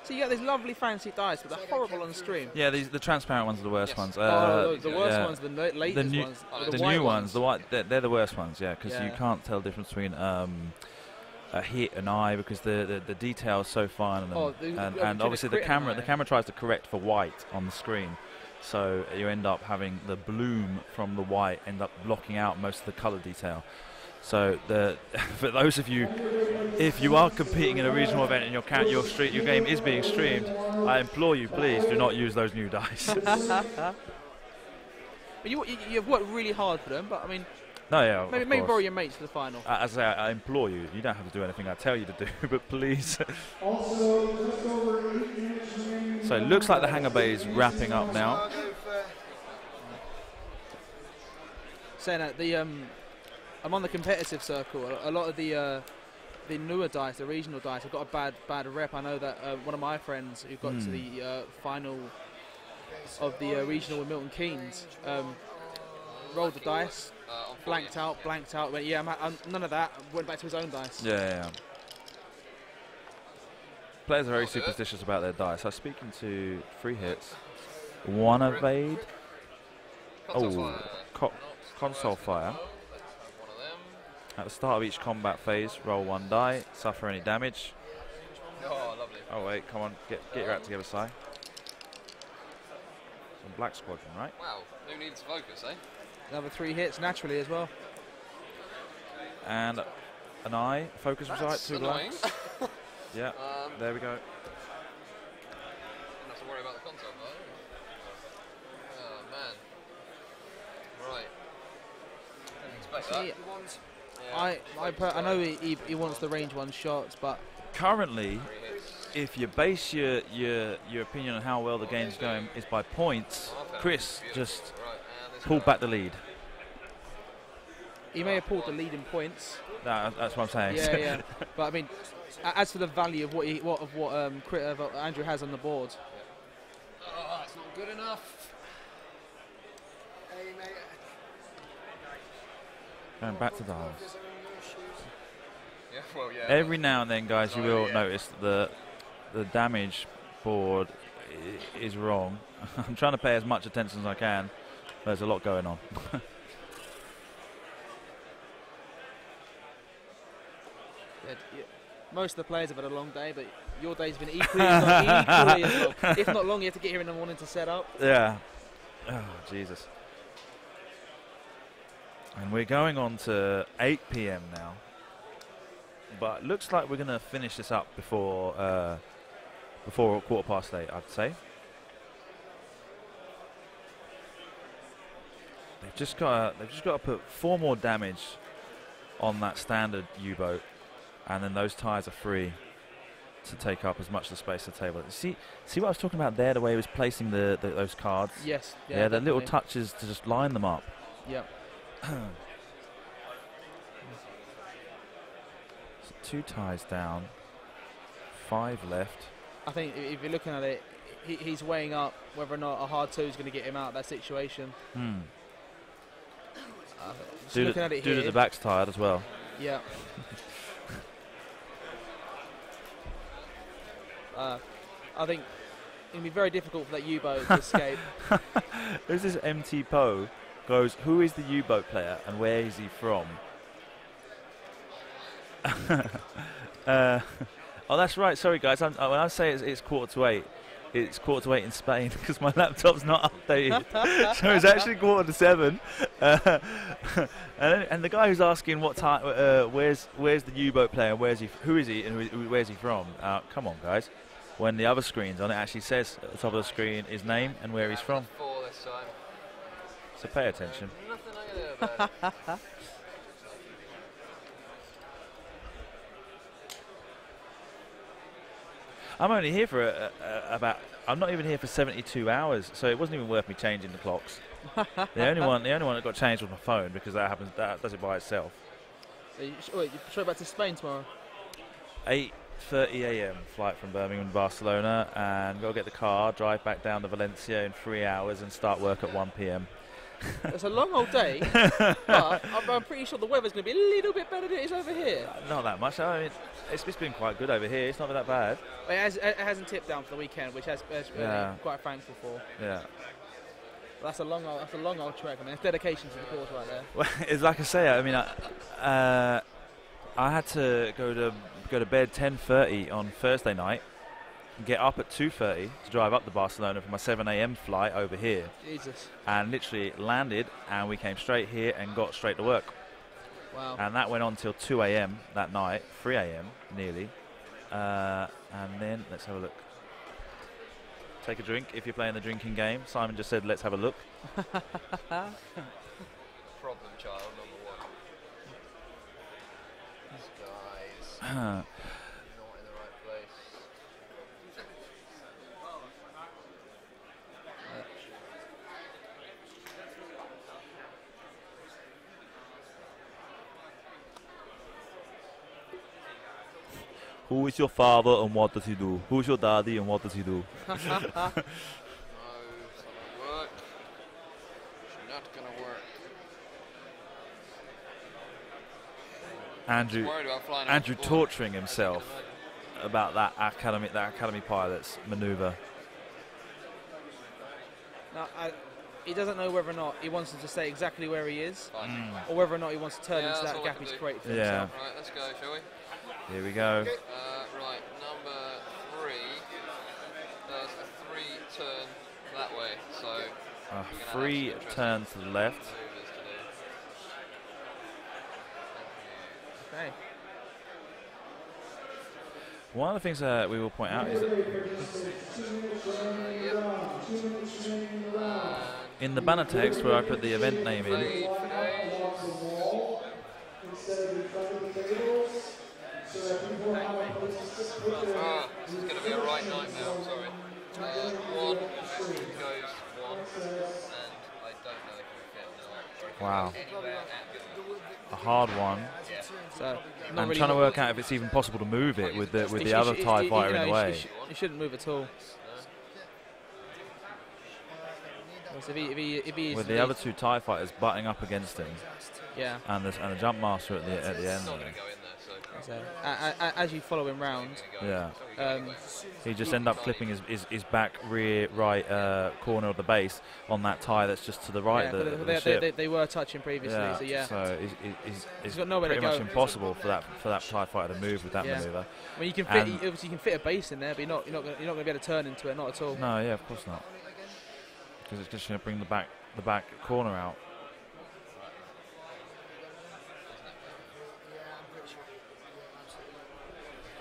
So you got these lovely fancy dice, but they're horrible on stream. Yeah, the transparent ones are the worst ones. The worst ones, the latest ones. The new ones, they're the worst ones, yeah, because you can't tell the difference between a hit and eye, because the detail is so fine, and obviously the camera tries to correct for white on the screen, so you end up having the bloom from the white end up blocking out most of the color detail. So for those of you, if you are competing in a regional event and your game is being streamed, I implore you, please do not use those new dice. But you've worked really hard for them, but I mean, no, yeah, maybe borrow your mates for the final. As I say, I implore you. You don't have to do anything I tell you to do, but please. So it looks like the hangar bay is wrapping up now. Saying that I'm on the competitive circle. A lot of the newer dice, the regional dice, have got a bad rep. I know that one of my friends who got to the final of the regional with Milton Keynes rolled the dice, blanked out, went, I'm none of that, went back to his own dice. Yeah. Players are very superstitious about their dice. I was speaking to 3 hits, 1 evade. Console fire. At the start of each combat phase, roll 1 die, suffer any damage. Oh, lovely. Oh wait, come on, get your act together, Si. Black Squadron, right? Wow, who needs to focus, eh? Another 3 hits naturally as well. And an eye, focus That's right, 2 annoying. blacks. Yeah, there we go. Don't have to worry about the console, though. Oh, man. Right. Didn't expect that. See, Yeah, I know he wants the range 1 shots, but Currently, if you base your opinion on how well the game's going is by points, Chris just pulled back the lead. he may have pulled the lead in points. That's what I'm saying. Yeah, yeah. But I mean, as for the value of what Andrew has on the board, Oh, that's not good enough. Hey, mate. Going back to the halves. Is there any more shoes? Yeah, well, yeah. Every now and then, guys, you will Yeah. notice the damage board is wrong. I'm trying to pay as much attention as I can. There's a lot going on. most of the players have had a long day, but your day's been equally as long. If not long, you have to get here in the morning to set up. Yeah. Oh, Jesus. And we're going on to 8 p.m. now. But looks like we're going to finish this up before 8:15, I'd say. They've just got to put 4 more damage on that standard U-boat, and then those tires are free to take up as much of the space of the table. See what I was talking about there, the way he was placing those cards? Yes. Yeah, the little definitely. touches to just line them up. Yep. So 2 ties down, 5 left. I think if you're looking at it, he's weighing up whether or not a hard 2 is going to get him out of that situation. Just looking at it Due here. to the back's tired as well. Yeah. I think it'll be very difficult for that U-boat to escape. There's this MT Poe goes, who is the U-boat player and where is he from? Oh, that's right. Sorry, guys. When I say it's 7:45, it's 7:45 in Spain because my laptop's not updated. So it's actually 7:45. And the guy who's asking what time, where's the U-boat player? Who is he, and where's he from? Come on, guys. When the other screen's on, it actually says at the top of the screen his name and where he's from. 4 this time. So pay attention. Nothing I can do about it. I'm only here for I'm not even here for 72 hours, so it wasn't even worth me changing the clocks. the only one that got changed was my phone because that does it by itself. So you straight back to Spain tomorrow. 8:30 a.m. flight from Birmingham to Barcelona, and go get the car, drive back down to Valencia in 3 hours, and start work at 1 p.m. It's a long old day, but I'm pretty sure the weather's going to be a little bit better than it is over here. Not that much. I mean, it's been quite good over here. It's not been that bad. It hasn't tipped down for the weekend, which I'm quite thankful for. Yeah. That's a long old trek. I mean, it's dedication to the cause right there. Well, it's like I say. I mean, I had to go to bed 10:30 on Thursday night, get up at 2:30 to drive up to Barcelona for my 7 a.m. flight over here. Jesus. And literally landed, and we came straight here and got straight to work. Wow. And that went on till 2 a.m. that night, 3 a.m. nearly. And then let's have a look. Take a drink if you're playing the drinking game. Simon just said, let's have a look. Problem child number 1. These guys not in the right place. Who is your father and what does he do? Who's your daddy and what does he do? No, it's not gonna work. It's not gonna work. Andrew Worried about flying Andrew off the board, torturing as you himself can about that academy pilot's maneuver. Now, he doesn't know whether or not he wants to stay exactly where he is, imagine. or whether or not he wants to turn Yeah, into that's that all I gap can he's do. created for Yeah. himself. Right, let's go, shall we? Here we go. Right, number 3 does a 3 turn that way, so Free turn to the left. Okay. One of the things that we will point out is that in the banner text where I put the event name in, Ah, this is going to be a right nightmare, I'm sorry. One goes one, and I don't know if we get now. wow, Anywhere at a hard one. So I'm not really trying to work out if it's even possible to move it with the He other sh- TIE he- fighter you in know, the way. He shouldn't move at all. So if he is With the other two TIE fighters butting up against him, yeah. and the jump master at the end. It's not going to go in there, so. So, as you follow him round, Yeah, um, he just end up clipping his back rear right corner of the base on that tie that's just to the right yeah, of the, but the ship. they were touching previously, so yeah. So it's got nowhere to pretty much go. impossible for that TIE fighter to move with that Yeah. maneuver. Well, you can fit, And- obviously you can fit a base in there, but you're not going to be able to turn into it, not at all. No, yeah, of course not. Because it's just going to bring the back corner out.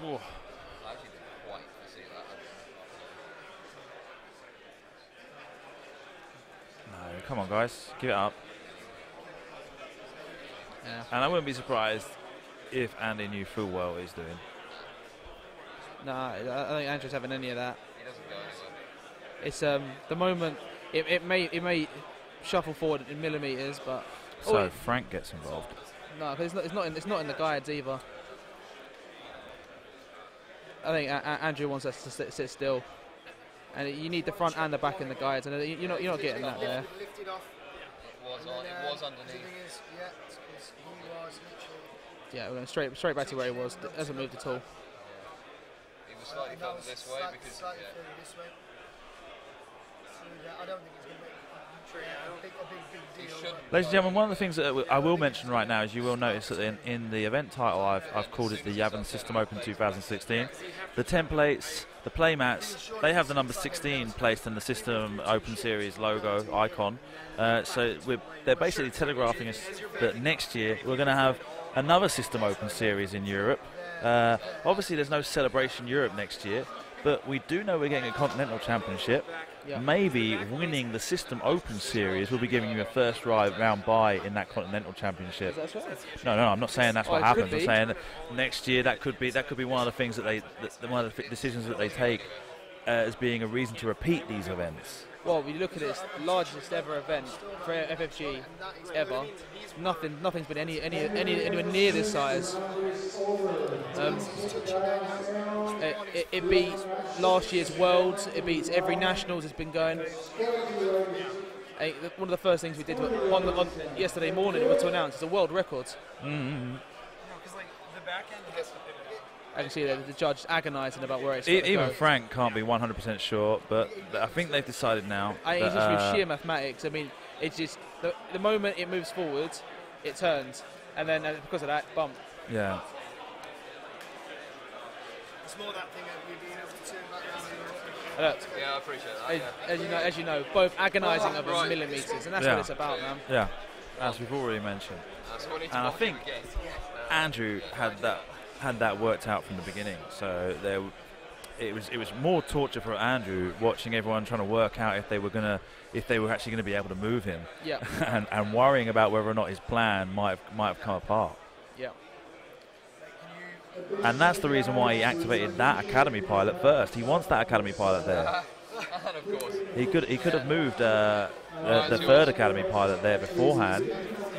Ooh. I actually didn't quite see that. No, come on, guys, give it up. Yeah. And I wouldn't be surprised if Andy knew full well what he's doing. No, I don't think Andrew's having any of that. He doesn't go anywhere. It's the moment it may shuffle forward in millimeters, but So Frank gets involved. no, 'cause it's not in the guides either. I think Andrew wants us to sit still, and you need the front and the back in the guides, and you're not getting that there. Lifted off. It was on. It was The underneath. thing is, yeah, it's 'cause he was literally. Yeah, we're going straight back to where he was. Hasn't moved at all. He was slightly And that further was this way because slightly further this way. So I don't think it's going to make a big he deal. shouldn't. Ladies and gentlemen, one of the things that I will mention right now is you will notice that in the event title I've called it the Yavin System Open 2016. The templates, the playmats, they have the number 16 placed in the System Open Series logo icon. So they're basically telegraphing us that next year we're going to have another System Open Series in Europe. Obviously there's no Celebration Europe next year, but we do know we're getting a Continental Championship. Yeah. Maybe winning the System Open Series will be giving you a first round bye in that Continental Championship. Is that right? No, I'm not saying that's what it could happens. I'm be. saying that next year that could be one of the things that one of the decisions that they take as being a reason to repeat these events. Well, when you look at it, it's the largest ever event for FFG ever. Nothing's been anywhere near this size. It beat last year's Worlds. It beats every Nationals it's been going. One of the first things we did on yesterday morning was to announce it's a world record. Mm-hmm. I can see that the judge agonising about where it's Even go. Frank can't be 100% sure, but I think they've decided now. I think it's that, just with sheer mathematics. I mean, it's just the moment it moves forward, it turns, and then because of that, bump. Yeah. It's more that thing of you being able to turn back around. Look, Yeah, I appreciate that. as you know, both agonising over Right. millimetres, and that's Yeah. what it's about, man. Yeah, as we've already mentioned. So we need to And I watch think him again. Andrew had that worked out from the beginning. So it was more torture for Andrew watching everyone trying to work out if they were actually gonna be able to move him, Yeah, and worrying about whether or not his plan might have come apart. yeah. And that's the reason why he activated that Academy pilot first. He wants that Academy pilot there. And of course. He could have moved the third Academy pilot there beforehand.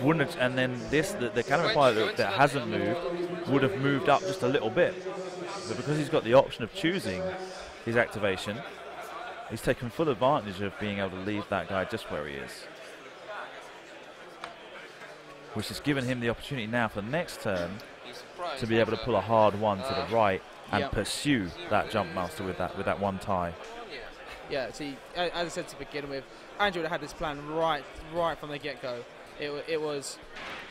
Wouldn't have, and then the Academy pilot that hasn't moved would have moved up just a little bit. But because he's got the option of choosing his activation, he's taken full advantage of being able to leave that guy just where he is. Which has given him the opportunity now for the next turn to be able to pull a hard one to the right and Yep. pursue that jump master with that one tie. Yeah, see, as I said to begin with, Andrew had this plan right from the get-go. It was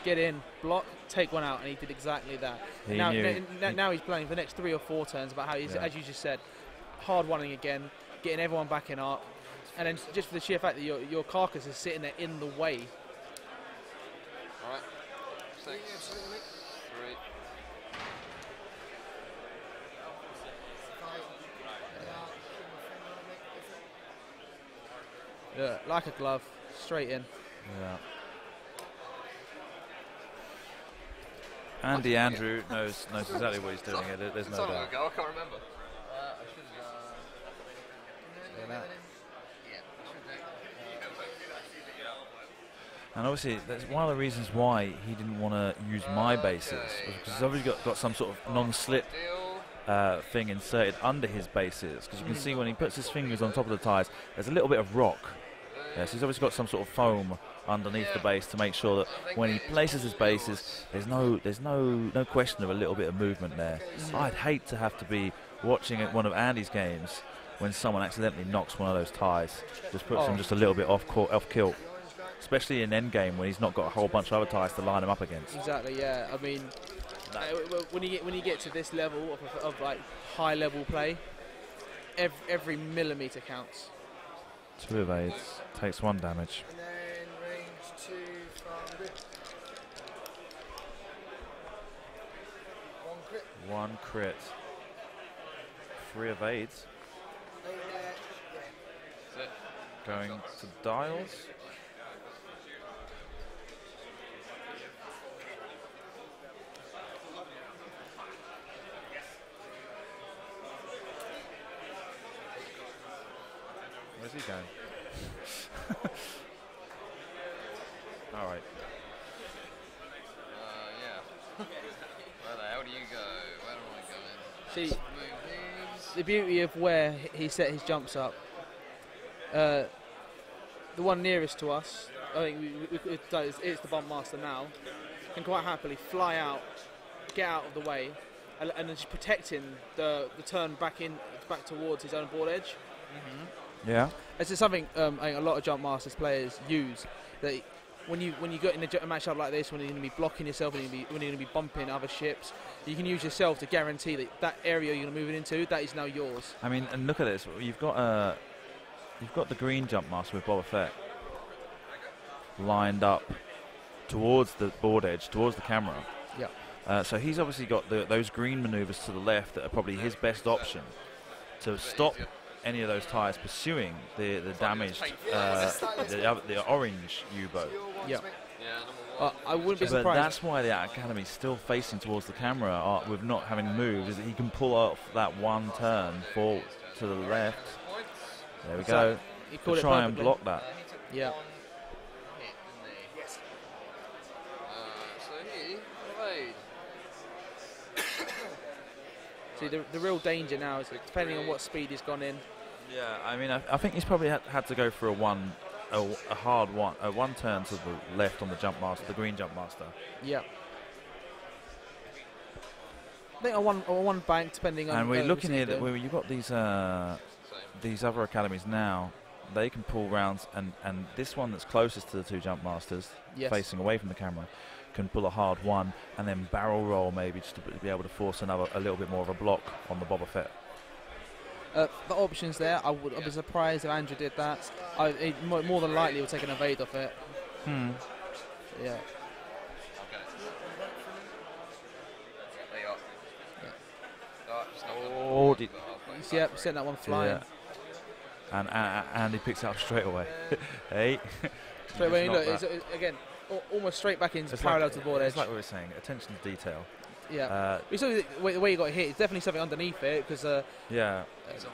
get in, block, take one out, and he did exactly that. He Now knew. he's playing for the next 3 or 4 turns about how he's, Yeah. as you just said, hard running again, getting everyone backing up, And then just for the sheer fact that your carcass is sitting there in the way. All right. 6, 3. Yeah, like a glove, straight in. Yeah. Andrew knows exactly what he's doing here. There's no It's long doubt. ago, I can't remember. I should have. And obviously, that's one of the reasons why he didn't want to use my bases, was because he's obviously got some sort of non-slip thing inserted under his bases. Because you can see when he puts his fingers on top of the ties, there's a little bit of rock. Yes, he's obviously got some sort of foam underneath the base to make sure that when he places his bases, there's no question of a little bit of movement there. I'd hate to have to be watching one of Andy's games when someone accidentally knocks one of those ties, just puts him just a little bit off kilt. Especially in endgame when he's not got a whole bunch of other ties to line him up against. Exactly, yeah. I mean, when you get to this level of like high level play, every millimetre counts. 2 evades, takes 1 damage. And then range 2 from grip. 1 crit. 1 crit. 3 evades. Going to dials. Where's he going? All right. Yeah. Where the hell do you go? Where am I going? See, the beauty of where he set his jumps up, the one nearest to us, I think it's the bump master now, can quite happily fly out, get out of the way, and then just protecting the turn back towards his own board edge. Yeah. It's just something I think a lot of jump masters players use. That when you get in a match up like this, when you're going to be blocking yourself, when you're going to be bumping other ships, you can use yourself to guarantee that area you're going to move it into, that is now yours. I mean, and look at this. You've got the green jump master with Boba Fett lined up towards the board edge, towards the camera. Yeah. So he's obviously got those green maneuvers to the left that are probably his best option to stop any of those ties pursuing the damaged the orange U-boat. Yeah. I wouldn't be But surprised. that's why the Academy's still facing towards the camera with not having moved, is that he can pull off that one turn forward to the left. There we go. He To called it try and perfectly. block that. Yeah. So he evade. See, the real danger now is that depending on what speed he's gone in. Yeah, I mean, I think he's probably had to go for a hard one turn to the left on the jump master, the green jump master. Yeah. I think a one bank, depending on. And we're looking here at that you've got these other academies now. They can pull rounds, and this one that's closest to the 2 jump masters, facing away from the camera, can pull a hard one and then barrel roll maybe just to be able to force a little bit more of a block on the Boba Fett. The options there. I'd be surprised if Andrew did that. More than likely, he'll take an evade off it. Yeah. There you are. Oh, Yep, sent that one flying. Yeah. And he picks it up straight away. Hey. Straight away, Just look, knocked it's, again, almost straight back into It's parallel like, to the board edge. It's like we were saying, attention to detail. Yeah. We saw the way you got hit. It's definitely something underneath it, because a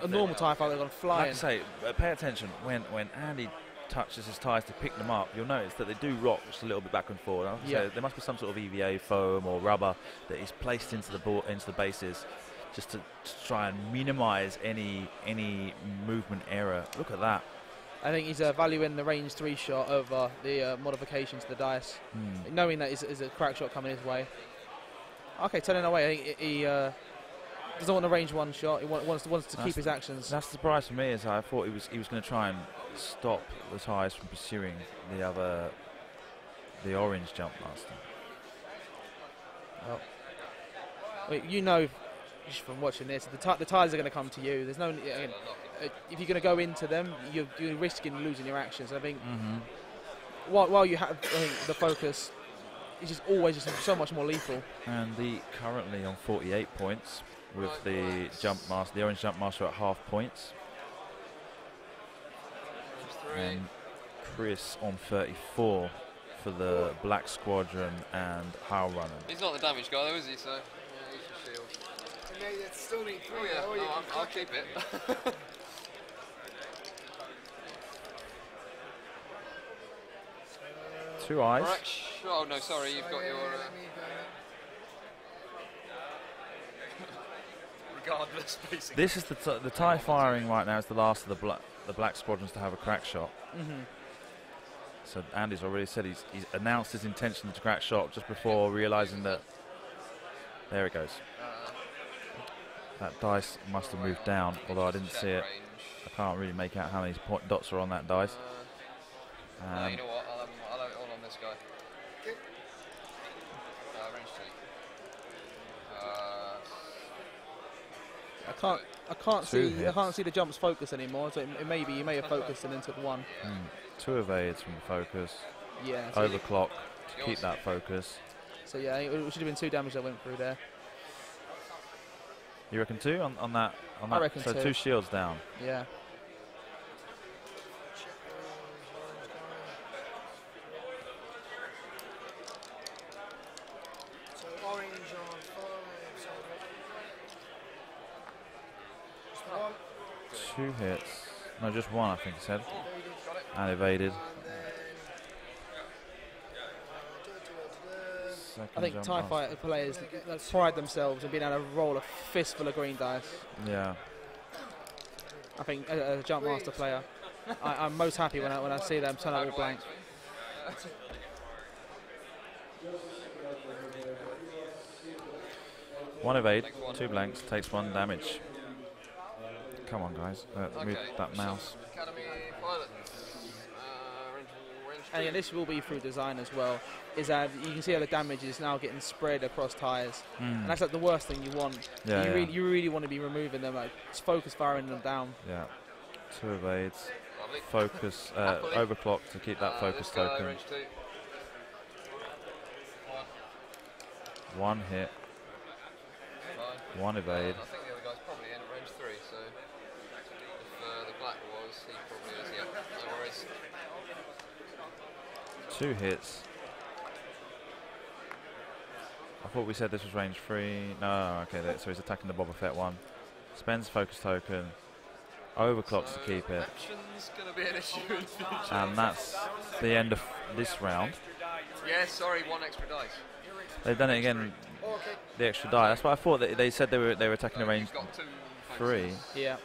normal TIE fighter would have gone flying. Like I say, pay attention when Andy touches his ties to pick them up. You'll notice that they do rock just a little bit back and forward. So there must be some sort of EVA foam or rubber that is placed into the bases, just to try and minimise any movement error. Look at that. I think he's valuing the range 3 shot over the modification to the dice, knowing that is a crack shot coming his way. Okay, turning away. I think he doesn't want a range 1 shot. He wants to keep his actions. That's the surprise for me, is I thought he was going to try and stop the ties from pursuing the orange jump master. Well, I mean, you know, just from watching this, the ties are going to come to you. There's no again, if you're going to go into them, you're risking losing your actions. I think while you have, I think the focus is just always just so much more lethal. And the currently on 48 points with the jump master, the orange jump master at half points. And Chris on 34 for the Black Squadron and Howl Runner. He's not the damage guy though, is he? So yeah, he's your shield. And they still need 3. Oh yeah, though, no, I'll keep it. Two eyes. Oh no, sorry, you've got your. Regardless, basically. This is the TIE firing right now is the last of the Black Squadrons to have a crack shot. So Andy's already said he's announced his intention to crack shot just before realising that. There it goes. That dice must have moved down, although I didn't see it. I can't really make out how many dots are on that dice. No, you know what? I'll have it all on this guy. Range 2. I can't see the jumps focus anymore. So it may be you may have focused and then took 1. 2 evades from the focus. Yeah. Overclock to keep that focus. So yeah, it should have been 2 damage that went through there. You reckon 2 on that? I reckon so 2. 2 shields down. Yeah. So orange on 5. 2 hits. No, just 1, I think he said. And evaded. I think TIE Fighter players pride themselves in being able to roll a fistful of green dice. Yeah. I think as a Jump Master player, I'm most happy when I see them turn out all blank. One evade, 2 blanks, takes 1 damage. Come on, guys. Move that mouse. Academy pilot. And yeah, this will be through design as well. Is that you can see how the damage is now getting spread across tyres, and that's like the worst thing you want. Yeah, you really want to be removing them, like just focus firing them down. Yeah, 2 evades, focus, overclock to keep that focus token. 1 hit, 1 evade. I think the other guy's probably in range 3, so if the black was, he probably is. Yeah, no worries. 2 hits. I thought we said this was range 3. No, okay, so he's attacking the Boba Fett one. Spends focus token. Overclocks to keep it. Gonna be an issue in the future. And that's the end of this round. Yeah, sorry, 1 extra dice. They've done it again, the extra die. That's what I thought. They said they were attacking the range 3. Yeah.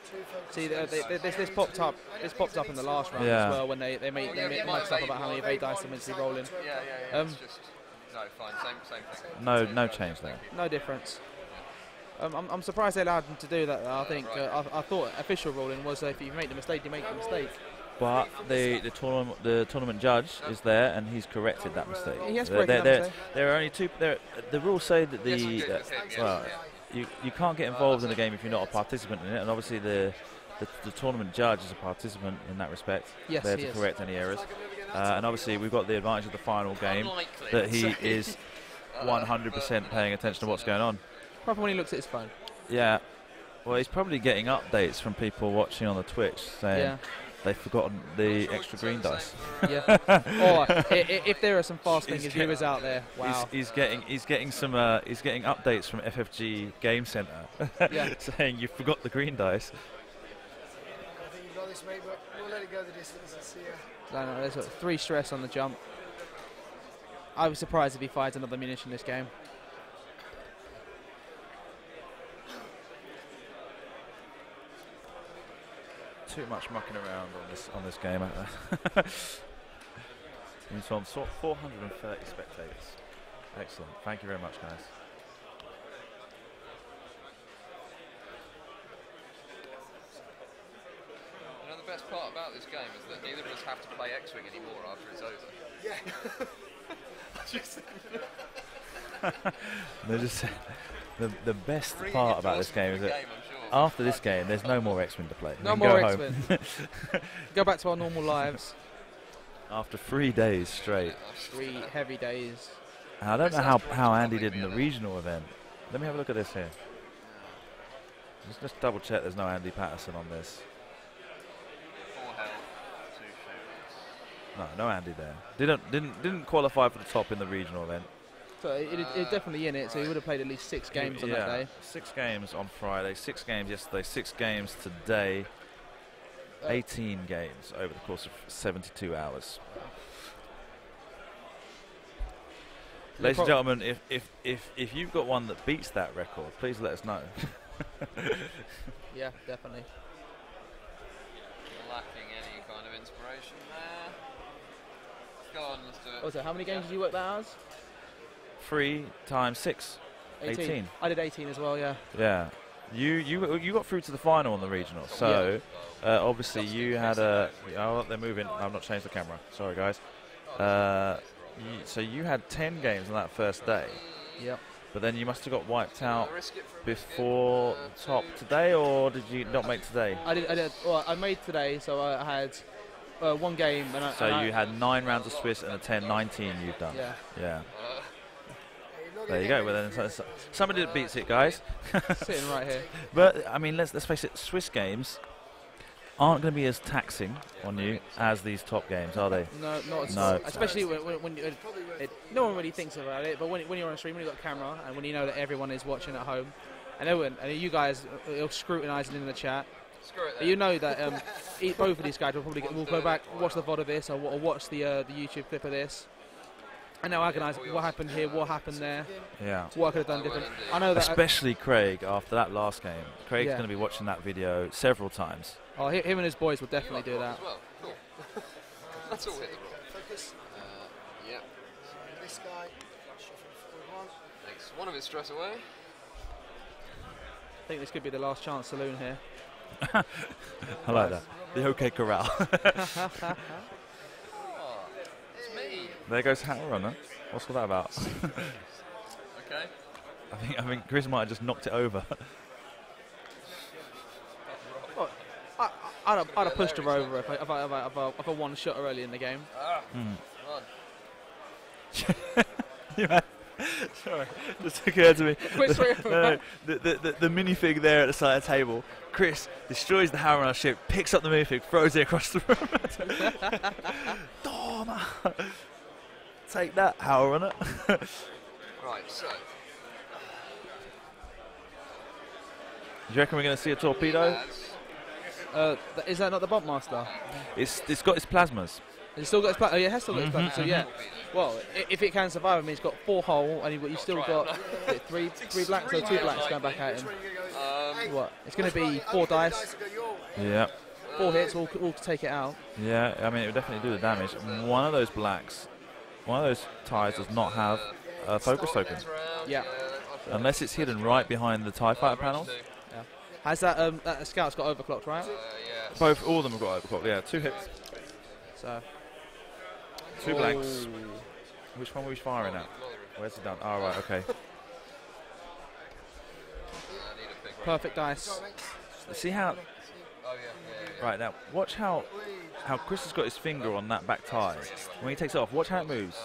See, this popped up. This popped up in the last round as well when they made stuff about how many evade dice they're meant to be rolling. Yeah. It's just, no, fine, same thing. No change there. No difference. I'm surprised they allowed them to do that. I think I thought official ruling was if you make the mistake, you make the mistake. But the tournament judge is there, and he's corrected that mistake. He has corrected that mistake. There are only 2. The rules say that you can't get involved in the game if you're not a participant in it, and obviously the tournament judge is a participant in that respect. Yes, there to correct any errors. And obviously we've got the advantage of the final game that he is 100% paying attention to what's going on. Apart from when he looks at his phone. Yeah. Well, he's probably getting updates from people watching on the Twitch saying they've forgotten the extra green dice. Yeah. Or if there are some fast fingers viewers out there, wow. He's getting updates from FFG Game Center saying you forgot the green dice. I think you've got this, mate, but we'll let it go the distance and see ya. No, there's 3 stress on the jump. I was surprised if he fires another munition this game. Too much mucking around on this game. It's on 430 spectators. Excellent. Thank you very much, guys. You know, the best part about this game is that neither of us have to play X-Wing anymore after it's over. Yeah. The best part about this game is that after this game, there's no more X-Wing to play. No We can more go X-Wing. home. Go back to our normal lives. After 3 days straight. 3 heavy days. And I don't know how Andy did in the regional event. Let me have a look at this here. Just double check there's no Andy Pattison on this. 4 health, 2 shooters. No Andy there. Didn't qualify for the top in the regional event. So it's definitely in it, so he would have played at least 6 games on that day. 6 games on Friday, 6 games yesterday, 6 games today. 18 games over the course of 72 hours. Ladies and gentlemen, if you've got one that beats that record, please let us know. Yeah, definitely. Lacking any kind of inspiration there. Go on, let's do it. Also, how many games did you work that as? 3 times 6. 18. I did 18 as well, yeah. Yeah. You got through to the final on the regional, so obviously you had a. Oh, they're moving. I've not changed the camera. Sorry, guys. So you had 10 games on that first day. Yep. But then you must have got wiped out before top today, or did you not make today? I did. Well, I made today, so I had 1 game. And You had 9 rounds of Swiss and a 10-19 you've done. Yeah. Yeah. There you go. Well, then somebody that beats it, guys. Sitting right here. But I mean, let's face it. Swiss games aren't going to be as taxing on you as these top games, are they? No, not at all. Especially when no one really thinks about it, but when you're on a stream, when you've got a camera, and when you know that everyone is watching at home, and you guys are scrutinising in the chat, you know that both of these guys will probably will go back, watch the VOD of this, or watch the YouTube clip of this, and now agonise what happened here, what happened there, what I could have done different. I know that, especially Craig after that last game. Craig's going to be watching that video several times. Oh, him and his boys will definitely do that. Well. Cool. That's all hit the rock. Focus. Yeah. This guy. Shuffle forward 1. Takes one of his stress away. I think this could be the last chance saloon here. I like that. The OK Corral. It's me. There goes Hat Runner. What's all that about? Okay. I think Chris might have just knocked it over. I'd have pushed her over if I one shot her early in the game. Sorry, just occurred to me. No. The minifig there at the side of the table. Chris destroys the Harrow ship, picks up the minifig, throws it across the room. Doma! Take that, Harrow Runner. Right, so. Do you reckon we're going to see a torpedo? Is that not the bump master? It's got its plasmas. It's still got its plasma. Oh, yeah, it has still got its plasma. So yeah. Well, if it can survive, I mean, it's got 4 hull, and you've still got three blacks, so 2 blacks going back at him. What? It's going to be 4 dice. Yeah. 4 hits, all to take it out. Yeah, I mean, it would definitely do the damage. One of those blacks, one of those ties does not have a focus token. Yeah. Unless it's hidden right behind the TIE fighter panels. Yeah. Has that scout's got overclocked, right? Yeah. All of them have got overclock. Yeah, 2 hits. So. 2 blanks. Which one were we firing at? Where's it done? Oh, right, okay. Perfect dice. See how... Right, now, watch how Chris has got his finger on that back tie. When he takes it off, watch how it moves.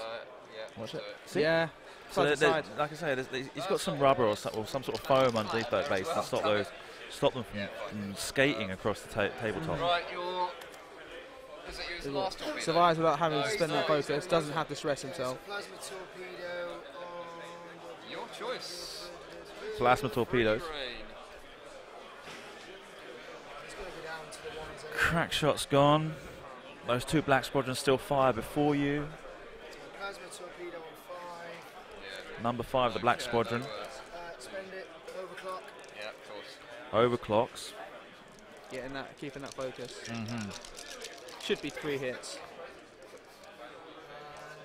Watch it. See? Yeah. So like I say, he's got some rubber or some sort of foam underneath that base to stop them from skating across the tabletop. Right, is it last torpedo? Survives without having to spend that focus, doesn't have to stress himself. Plasma torpedo on Your choice. Plasma torpedoes. It's going to go down to the ones. Crack shot's gone. Those 2 black squadrons still fire before you. Plasma torpedo on 5. Number 5, the black squadron. Spend it. Overclock. Yeah, of course. Overclocks. Keeping that focus. Should be 3 hits.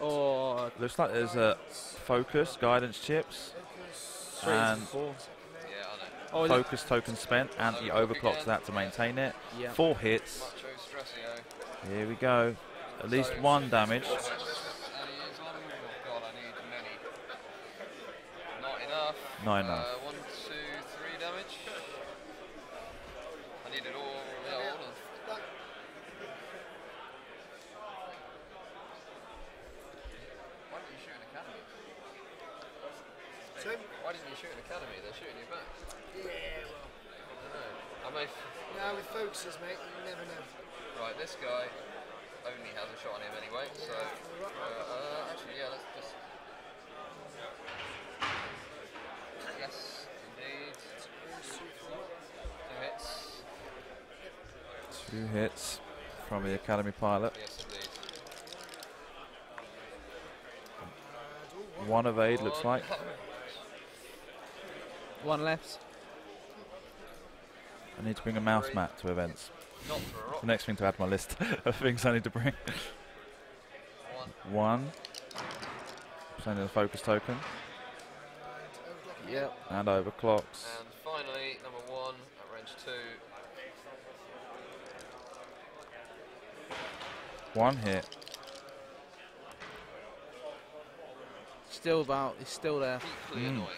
Or looks like there's a focus, guidance chips, and 4. Yeah, I know. focus token spent, and he overclocks that to maintain it. Yeah. 4 hits. Macho Stressio. Here we go. At least 1 damage. Oh God, I need many. Not enough. Not enough. 1, 2, 3 damage. Need it all. Yeah, all of. Like, Why didn't you shoot an academy? so, Why didn't you shoot an academy? They're shooting you back. yeah, well. I don't know. I may. Now with focuses, mate, you never know. Right, this guy only has a shot on him anyway. So actually, yeah, let's just. Yes, indeed. 2 hits. 2 hits from the Academy pilot. Yes, indeed. 1 evade, looks like. 1 left. I need to bring a mouse mat to events. Not for a rock. The next thing to add to my list of things I need to bring. 1. Sending a focus token. Yep. And overclocks. And finally, number 1 at range 2. 1 hit. Still about. He's still there. Equally annoying.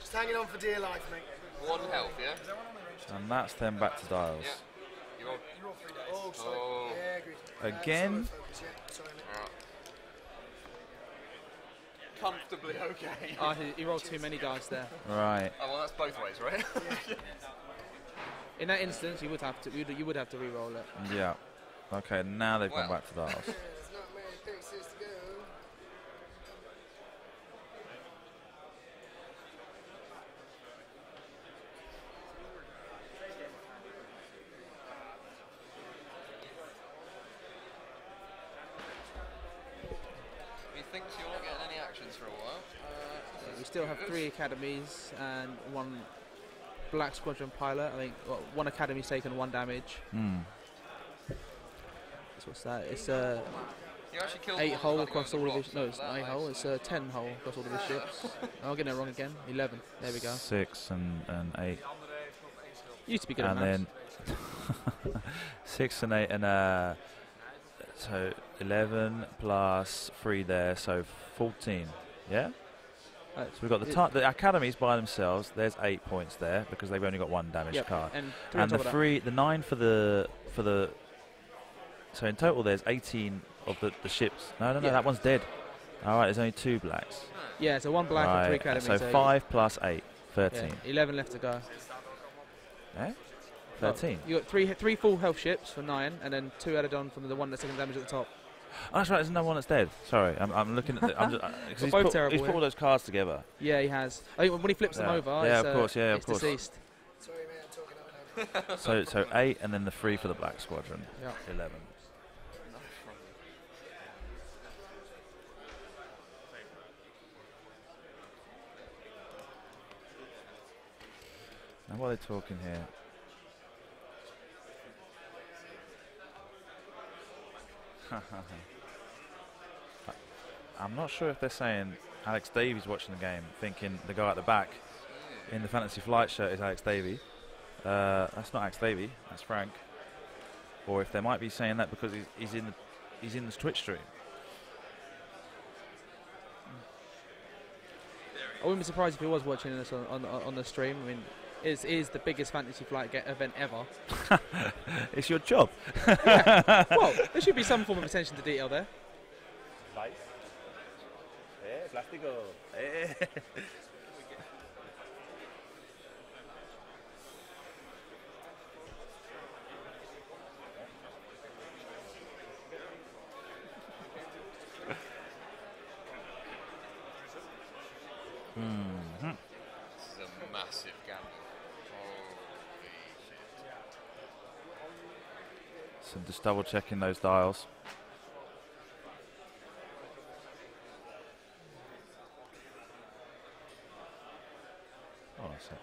Just hanging on for dear life, mate. 1 health, yeah? And that's then back to dials. Yeah. You're all. Oh, sorry. Oh. Yeah, agreed. Again? Focus, yeah. Sorry, mate. Comfortably okay. Oh, he rolled too many dice there. Right. Oh, well, that's both ways, right? In that instance, you would have to. You would have to re-roll it. Yeah. Okay, now they've gone Well. back to dials. There's not many places to go. Methinks you're not getting any actions for a while. We still have 3 academies and 1 Black Squadron pilot. I think 1 academy's taken 1 damage. Hmm. So what's that? It's You actually killed 8 one hull bloody across guns all of and his. blocks No, over it's that not 8 way, hull. so- It's 10 hull across all of his ships. Oh, I'm getting it wrong again. 11. There we go. 6 and 8. Used to be good at And maths. then 6 and 8 and so 11 plus 3 there, so 14. Yeah? So we've got the academies by themselves. There's 8 points there because they've only got 1 damage Yep, card. and 3 on And top of that. the 9 for the. So in total, there's 18 of the ships. No, Yeah. that one's dead. All right, there's only 2 blacks. Yeah, so 1 black and 3 Right, academies. so 5 plus 8, 13. Yeah, 11 left to go. Eh? 13. You got three full health ships for 9, and then 2 added on from the one that's taking damage at the top. Oh, that's right. There's another one that's dead. Sorry, I'm looking at. Cause They're both terrible, he's put yeah. all those cards together. Yeah, he has. I think when he flips them Yeah. over, Yeah, it's, of course, yeah, of it's course. deceased. Sorry, mate, I'm talking out loud. So 8, and then the 3 for the Black Squadron. Yeah. 11. Now what are they talking here? I'm not sure if they're saying Alex Davies watching the game, thinking the guy at the back in the Fantasy Flight shirt is Alex Davey. That's not Alex Davey, that's Frank. Or if they might be saying that because he's in the Twitch stream. I wouldn't be surprised if he was watching this on the stream. I mean, it is the biggest Fantasy Flight event ever. It's your job. Well, there should be some form of attention to detail there. Plástico. This is a massive gamble. Holy shit. So just double checking those dials. Oh, that's it.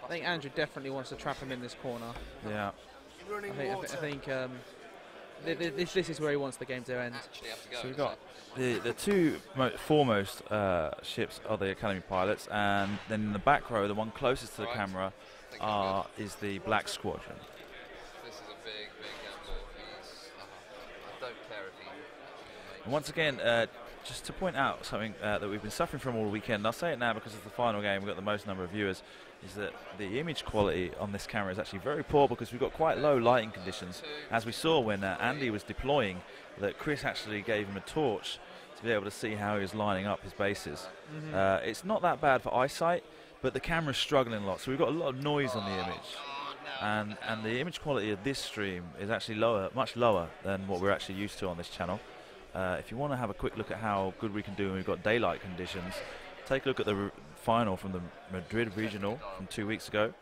I think Andrew definitely wants to trap him in this corner. Yeah. Running I water. think this is where he wants the game to end. Actually have to go. So we've isn't got the two foremost ships are the Academy pilots, and then in the back row, the one closest to the Right. camera, is the Black Squadron. This is a big, big gamble. I don't care if he makes And once again, just to point out something that we've been suffering from all weekend, I'll say it now because it's the final game, we've got the most number of viewers, is that the image quality on this camera is actually very poor because we've got quite low lighting conditions. As we saw when Andy was deploying, that Chris actually gave him a torch to be able to see how he was lining up his bases. It's not that bad for eyesight, but the camera's struggling a lot, so we've got a lot of noise on the image. And the image quality of this stream is actually lower, much lower than what we're actually used to on this channel. If you want to have a quick look at how good we can do when we've got daylight conditions, take a look at the final from the Madrid Regional from 2 weeks ago.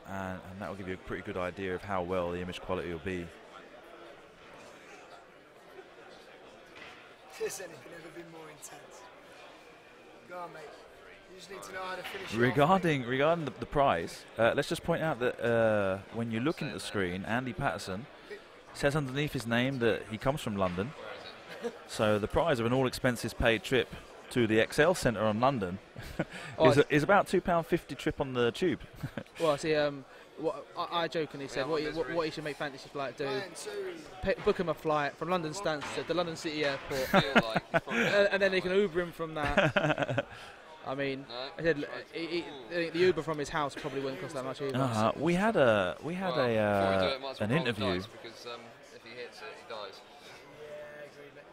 And that will give you a pretty good idea of how well the image quality will be. Has anything ever been more intense? Go on, mate. You just need to know how to finish Regarding the prize, let's just point out that when you look into the screen, Andy Pattison says underneath his name that he comes from London. So the prize of an all-expenses paid trip to the XL Centre on London is about £2.50 trip on the tube. Well, see, what I jokingly said, what you should make Fantasy Flight do, book him a flight from London Stansted, the London City Airport, and then they can Uber him from that. I mean, I said the Uber from his house probably wouldn't cost that much either. We had an interview. Because if he hits it, he dies. Yeah, agreed, mate.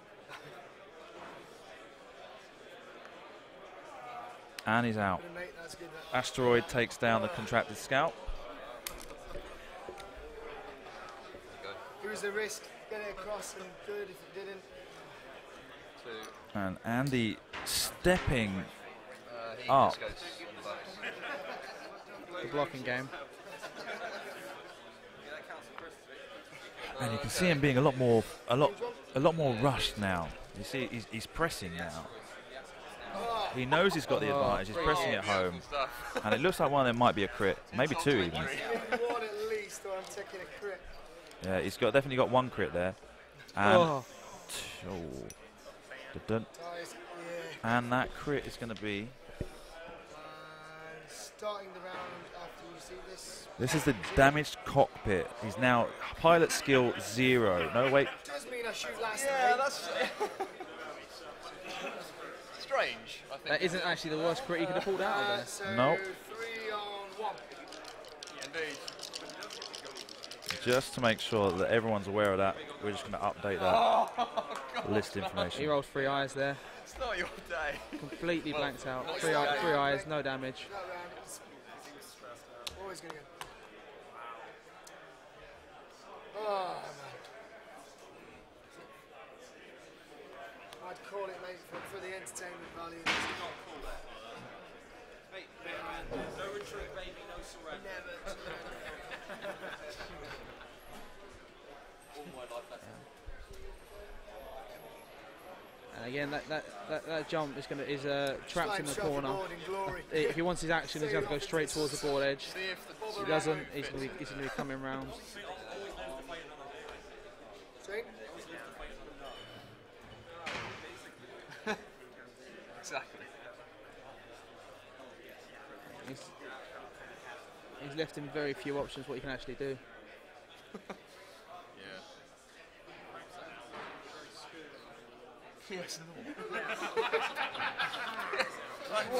And he's out. Good, mate, that's good, mate. Asteroid takes down the contracted scout. It was the risk. Get it across and good if it didn't. And Andy stepping He up. just goes on the box. The blocking game. And you can see him being a lot more rushed now. You see, he's pressing now. He knows he's got the advantage. He's pressing it home, and it looks like one of them might be a crit, maybe two even. One at least, or I'm taking a crit. Yeah, he's definitely got one crit there, and and that crit is going to be. Starting the round after you see this. This is the damaged cockpit. He's now pilot skill 0. No, wait. Does mean I shoot last. Yeah, that's strange. I think. That isn't actually the worst crit he could have pulled out of there. So No. 3 on 1. Indeed. Just to make sure that everyone's aware of that, we're just going to update that list He information. rolled 3 eyes there, It's not your day. completely blanked out. 3 eyes, no damage. That round, it's always going to go. Oh, man. I'd call it, mate, for the entertainment value. It's not cool there. No retreat, baby, no surrender. Never all my life left. And again, that jump is trapped in the corner. If he wants his action, he's going to go straight towards the board edge. If he doesn't, he's going to be coming round. Exactly. He's left him very few options what he can actually do. Yes.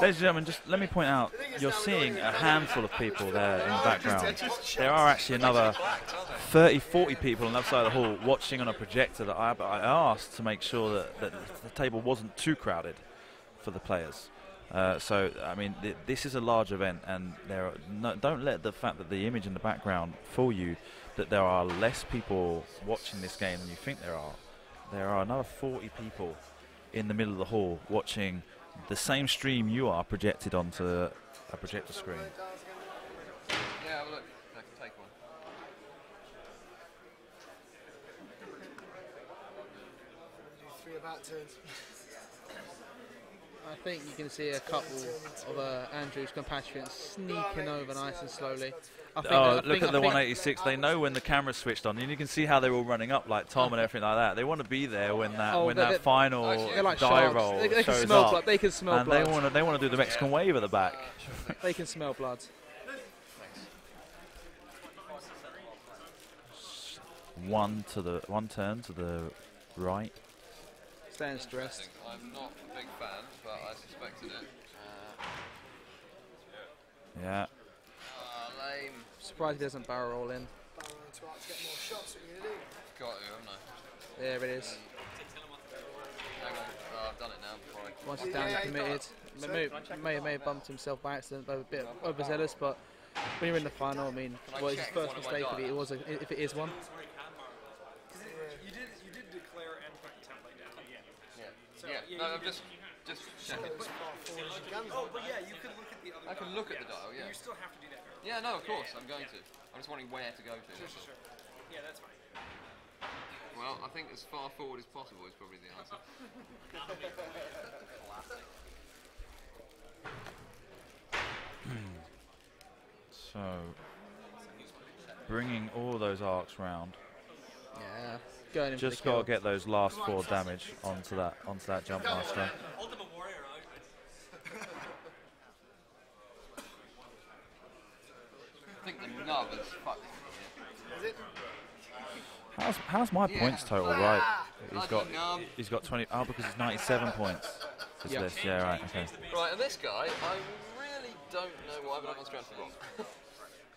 Ladies and gentlemen, just let me point out, you're seeing a handful of people there in the background. There are actually another 30, 40 people on the other side of the hall watching on a projector that I asked to make sure that the table wasn't too crowded for the players. So, I mean, this is a large event, and don't let the fact that the image in the background fool you that there are less people watching this game than you think there are. There are another 40 people in the middle of the hall watching the same stream you are projected onto a projector screen. Yeah, have a look. I can take one. Do 3 about turns. I think you can see a couple of Andrew's compatriots sneaking over nice and slowly. I think Look at the 186. They know when the camera's switched on, and you can see how they're all running up like Tom and everything like that. They want to be there when that final they're like die sharks. roll They can shows smell up. blood. They can smell And blood. they want to do the Mexican wave at the back. They can smell blood. one turn to the right. Staying stressed. I'm not a big fan, but I suspected it. Yeah. Lame. Surprised he doesn't barrel roll in. Barrel into arc to get more shots. What are you going to do? Got to, haven't I? There it is. Hang on. I've done it now before I... Once he's down and committed. May have bumped himself by accident, but a bit overzealous. But when you're in the final, I mean, well, it's his first mistake if it is one. You did declare and put the template down. Yeah. So, no, I'm just checking. Oh, but yeah, you could look at the other dial. I can look at the dial, yeah. You still have to do that. Yeah, no, of course, I'm going to. I'm just wondering where to go to. Sure. Yeah, that's fine. Well, I think as far forward as possible is probably the answer. So, bringing all those arcs round. Yeah. Going in for Just the kill. got to get those last 4 damage onto that jump master. Ultimate Warrior, I think the nub is fucked. How's my points total right? Bloody nub. He's got 20. Oh, because it's 97 points. This Yep. list. Yeah, right. Okay. Right, and this guy, I really don't know why, but I'm on strength for rock.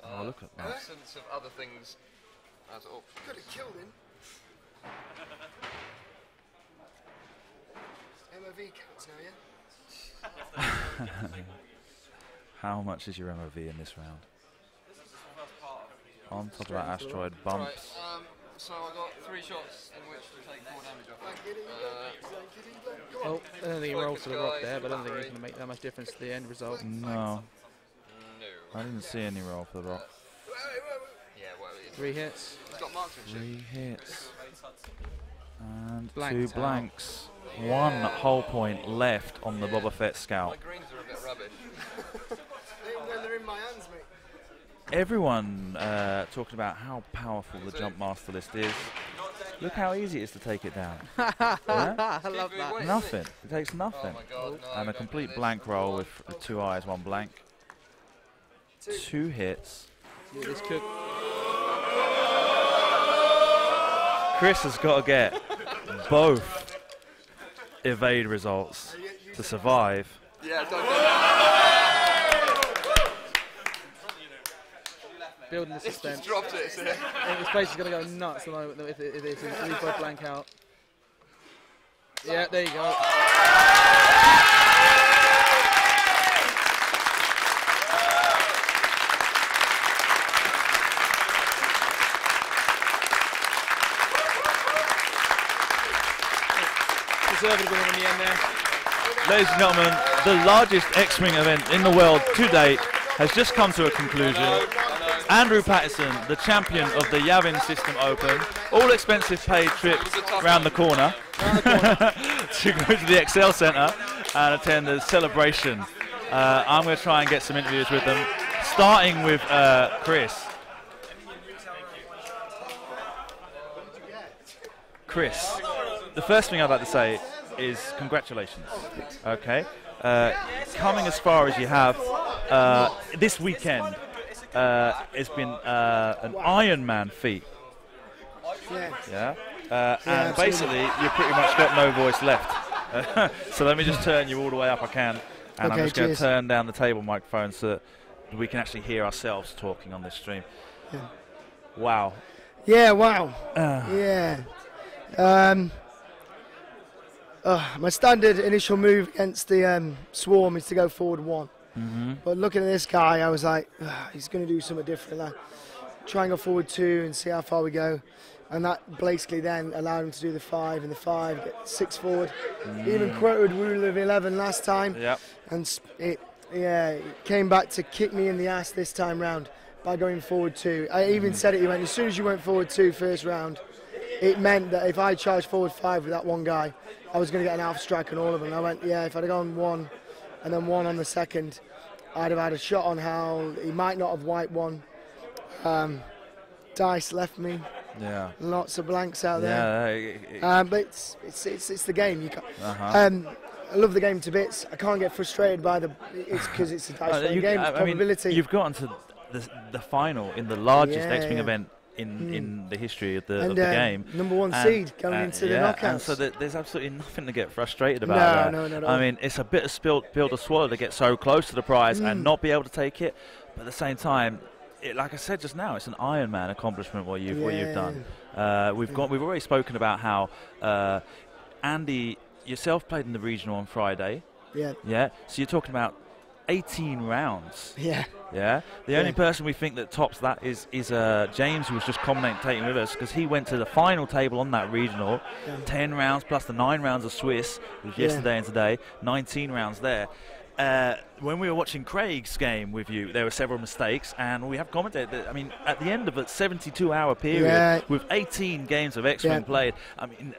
Oh, look at that. Absence of other things as options. Could have killed him. MOV counts now, yeah? How much is your MOV in this round? On top of that asteroid bumps. Right, so I got 3 shots in which to take 4 damage off. Oh, I don't think he rolled for the rock there, but I don't think he's going to make that much difference to the end result. No. I didn't see any roll for the rock. Yeah, well, 3 hits. he's got marksmanship. 3 hits. And Blanked 2 out. blanks. 1 whole point left on the Boba Fett My scout. greens are a bit rubbish. Even though they're in my hands, mate. Everyone talking about how powerful the jump master list is. Look how easy it is to take it down. Yeah? I love that. Nothing. It takes Oh nothing. my god, no. And a don't complete do this. blank roll with 2 eyes, 1 blank. 2 hits. Yeah, this could. Chris has got to get both evade results to survive. Yeah, don't do that. Building the It's suspense. just dropped it. So. And this place is going to go nuts at the moment if these both blank out. Yeah, there you go. Deservedly winning in the end there. Ladies and gentlemen, the largest X-Wing event in the world to date has just come to a conclusion. Andrew Pattison, the champion of the Yavin System Open, all expensive paid trip round the corner to go to the Excel Centre and attend the celebration. I'm going to try and get some interviews with them, starting with Chris. Chris, the first thing I'd like to say is congratulations. Okay, coming as far as you have this weekend has been an Ironman feat. Yeah. Yeah. And basically, you pretty much got no voice left. So let me just turn you all the way up I can, and I'm Okay, just going to cheers. turn down the table microphone so that we can actually hear ourselves talking on this stream. Yeah. Wow. Yeah, wow. Yeah. My standard initial move against the Swarm is to go forward 1. But looking at this guy, I was like, he's going to do something different. Like, try and go forward 2 and see how far we go. And that basically then allowed him to do the 5 and the 5, get 6 forward. He even quoted rule of 11 last time. Yep. And it came back to kick me in the ass this time round by going forward 2. I even said it, he went, as soon as you went forward 2 first round, it meant that if I charged forward 5 with that one guy, I was going to get an alpha strike on all of them. I went, yeah, if I'd have gone 1 and then 1 on the second, I'd have had a shot on how he might not have wiped 1. Dice left me. Yeah. Lots of blanks out there. Yeah. But it's the game. You can't, I love the game to bits. I can't get frustrated by it's because it's a dice game. It's probability. You've gotten to the final in the largest Yeah, X-Wing yeah. event in the history of the game. Number one seed going into the knockouts. And so there's absolutely nothing to get frustrated about. No, not at all. I mean, it's a bit of pill to swallow to get so close to the prize and not be able to take it. But at the same time, like I said just now, it's an Ironman accomplishment what you've done. We've already spoken about how Andy yourself played in the regional on Friday. Yeah. So you're talking about 18 rounds. Yeah. The only person we think that tops that is James, who was just commentating with us, because he went to the final table on that regional. 10 rounds plus the 9 rounds of Swiss, which was yesterday and today. 19 rounds there. When we were watching Craig's game with you, there were several mistakes, and we have commented that, I mean, at the end of a 72-hour period with 18 games of X-Wing played, I mean,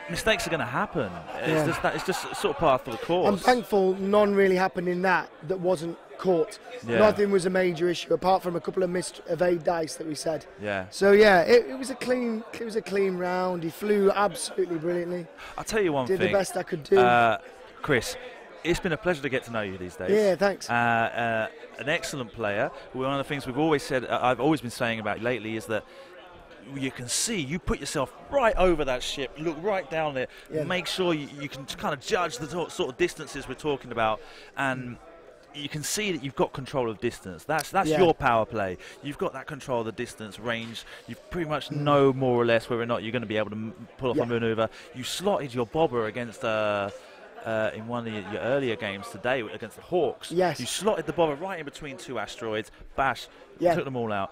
mistakes are going to happen. It's just sort of part of the course. I'm thankful none really happened in that wasn't caught. Nothing was a major issue apart from a couple of missed evade dice that we said. So it was a clean round. He flew absolutely brilliantly. I'll tell you one thing. Did the best I could do. Chris, it's been a pleasure to get to know you these days. Yeah, thanks. An excellent player. One of the things we've always said, I've always been saying about you lately, is that you can see, you put yourself right over that ship, look right down there, make sure you can kind of judge the sort of distances we're talking about, and you can see that you've got control of distance. That's your power play. You've got that control of the distance, range. You pretty much know more or less whether or not you're going to be able to pull off a maneuver. You slotted your bobber against in one of your earlier games today against the Hawks. Yes. You slotted the bobber right in between two asteroids. Bash. Took them all out.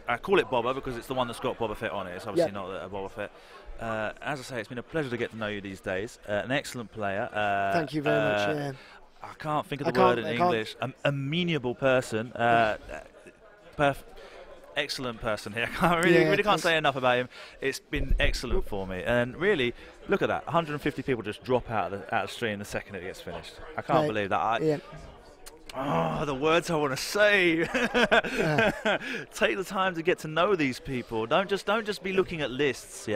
I call it Boba because it's the one that's got Boba Fett on it. It's obviously not a Boba Fett. As I say, it's been a pleasure to get to know you these days. An excellent player. Thank you very much. I can't think of the word in English. Amenable person. Excellent person here. I really can't say enough about him. It's been excellent for me. And really, look at that. 150 people just drop out of the stream the second it gets finished. I can't believe that. The words I want to say. Take the time to get to know these people. Don't just be looking at lists.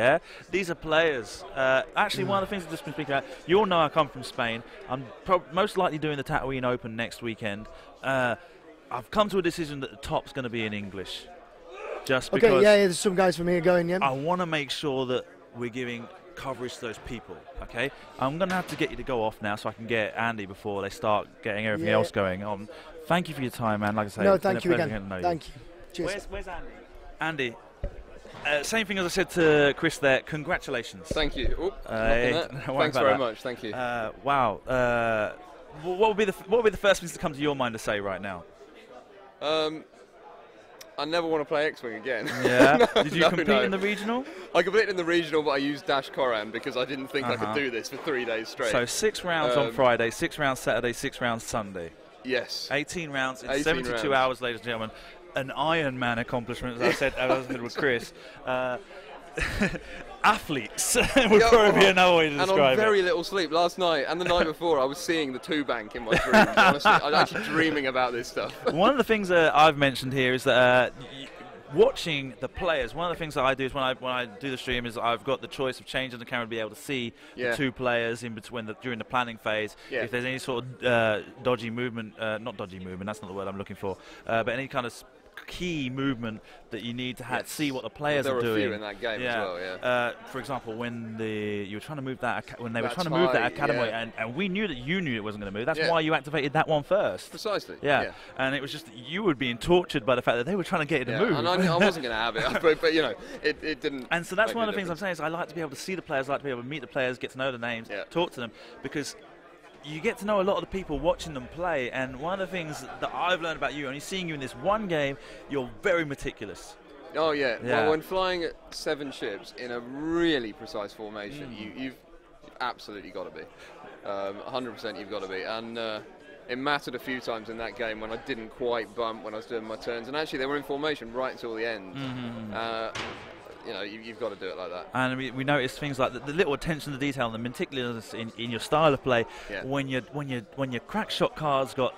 These are players. Actually, one of the things I've just been speaking about, you all know I come from Spain. I'm most likely doing the Tatooine Open next weekend. I've come to a decision that the top's going to be in English. Just because there's some guys from here going. I want to make sure that we're giving coverage to those people. Okay, I'm going to have to get you to go off now so I can get Andy before they start getting everything else going on. Thank you for your time, man. Like I say, no, thank you again. Thank you. Cheers. Where's Andy? Same thing as I said to Chris there. Congratulations. Thank you. Thanks very much. Thank you. Wow. What would be the first things to come to your mind to say right now? I never want to play X-Wing again. Did you compete in the regional? I competed in the regional, but I used Dash Koran because I didn't think I could do this for 3 days straight. So 6 rounds on Friday, 6 rounds Saturday, 6 rounds Sunday. Yes. 18 rounds in 72 hours, ladies and gentlemen. An Ironman accomplishment, as I said with Chris. Athletes would probably be another way to describe it. And on very little sleep. Last night and the night before, I was seeing the 2-bank in my dreams. Honestly, I was actually dreaming about this stuff. One of the things that I've mentioned here is that watching the players, one of the things that I do is when I do the stream is I've got the choice of changing the camera to be able to see the two players in between during the planning phase. If there's any sort of dodgy movement, not dodgy movement, that's not the word I'm looking for, but any kind of key movement that you need to see what the players are doing. There were a few in that game as well. For example, when you were trying to move that, when they were trying to move that academy, and we knew that you knew it wasn't going to move. That's why you activated that one first. Precisely. And it was just that you were being tortured by the fact that they were trying to get it to move. And I wasn't going to have it, but you know, it didn't. And so that's one of the things I'm saying is I like to be able to see the players, I like to be able to meet the players, get to know the names, talk to them, because you get to know a lot of the people watching them play, and one of the things that I've learned about you, only seeing you in this one game, you're very meticulous. Oh yeah. Well, when flying 7 ships in a really precise formation, you've absolutely got to be. 100% you've got to be. And it mattered a few times in that game when I didn't quite bump when I was doing my turns, and actually they were in formation right until the end. You know, you've got to do it like that. And we noticed things like the little attention to detail and the meticulousness in your style of play. When your crack shot cards got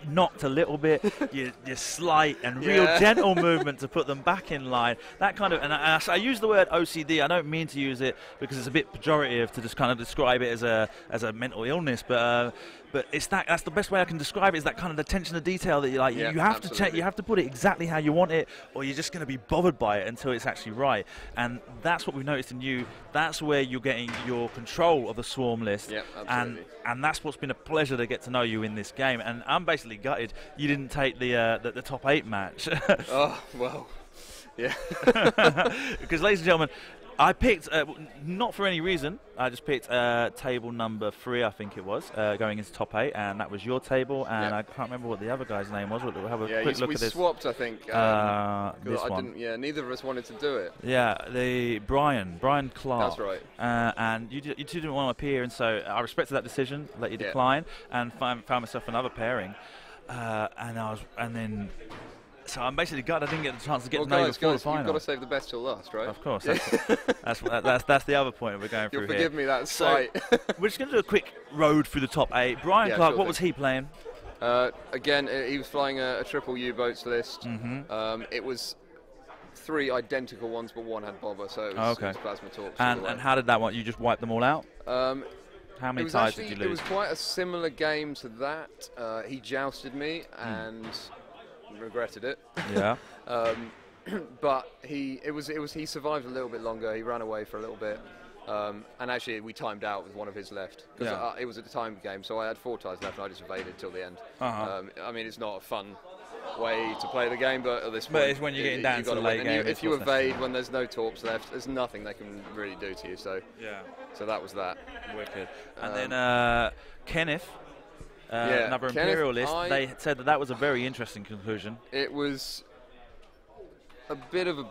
knocked a little bit, your slight and real gentle movement to put them back in line. That kind of, and I use the word OCD. I don't mean to use it because it's a bit pejorative to just kind of describe it as a mental illness, but but that's the best way I can describe it, is that kind of attention to detail that you like. Yeah, you have absolutely. to check, you have to put it exactly how you want it, or you're just going to be bothered by it until it's actually right. And that's what we've noticed in you. That's where you're getting your control of the swarm list. Yeah, absolutely. And that's what's been a pleasure to get to know you in this game. And I'm basically gutted you didn't take the top 8 match. Oh, well, yeah. Because, ladies and gentlemen, I picked, not for any reason, I just picked table number 3, I think it was, going into top 8, and that was your table, and I can't remember what the other guy's name was. We'll have a quick look at this. We swapped, I think. This one. Neither of us wanted to do it. Yeah, Brian Clark. That's right. And you two didn't want to appear, and so I respected that decision, let you decline, and found myself another pairing. So I'm basically gutted I didn't get the chance to get to know you before the final. You've got to save the best till last, right? Of course. That's the other point we're going through here. You'll forgive me that slight. We're just going to do a quick road through the top 8. Brian Clark, sure what was he playing? Again, he was flying a triple U-boats list. Mm-hmm. It was 3 identical ones, but one had bobber, so it was plasma torps. And how did that one? You just wiped them all out? How many ties did you lose? It was quite a similar game to that. He jousted me and regretted it. Yeah. But he survived a little bit longer. He ran away for a little bit. And actually, we timed out with one of his left. Because it was a timed game, so I had 4 ties left, and I just evaded till the end. Uh-huh. I mean, it's not a fun way to play the game, but at this point... But it's when you're getting down to the late game. If you evade when there's no torps left, there's nothing they can really do to you, so... Yeah. So that was that. Wicked. And then Kenneth... another imperialist. They said that was a very interesting conclusion. It was a bit of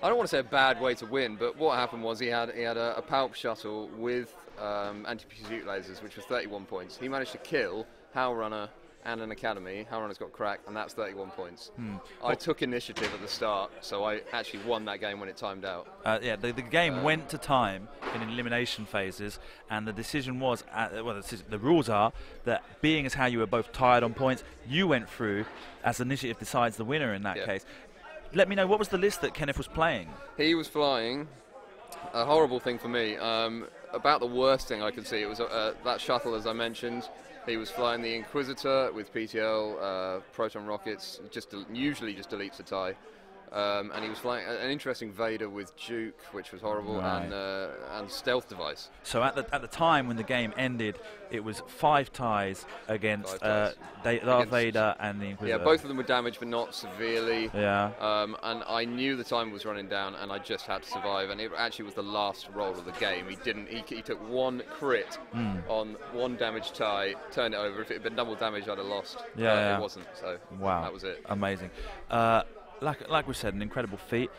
I don't want to say a bad way to win, but what happened was he had a Palp shuttle with anti-pursuit lasers, which was 31 points. He managed to kill Howl Runner and an Academy. Howl Runner's got cracked, and that's 31 points. I took initiative at the start, so I actually won that game when it timed out. The game went to time in elimination phases, and the decision was, the rules are that being as how you were both tied on points, you went through as initiative decides the winner in that case. Let me know, what was the list that Kenneth was playing? He was flying a horrible thing for me. About the worst thing I could see, it was that shuttle, as I mentioned. He was flying the Inquisitor with PTL, proton rockets, usually just deletes the tie. And he was flying an interesting Vader with Duke, which was horrible, and stealth device. So at the time when the game ended, it was 5 ties against Darth Vader and the Inquisitor. Yeah, both of them were damaged, but not severely. Yeah. And I knew the time was running down, and I just had to survive. And it actually was the last roll of the game. He took 1 crit on 1 damaged tie, turned it over. If it had been double damage, I'd have lost. It wasn't. So that was it. Amazing. Like we said, an incredible feat.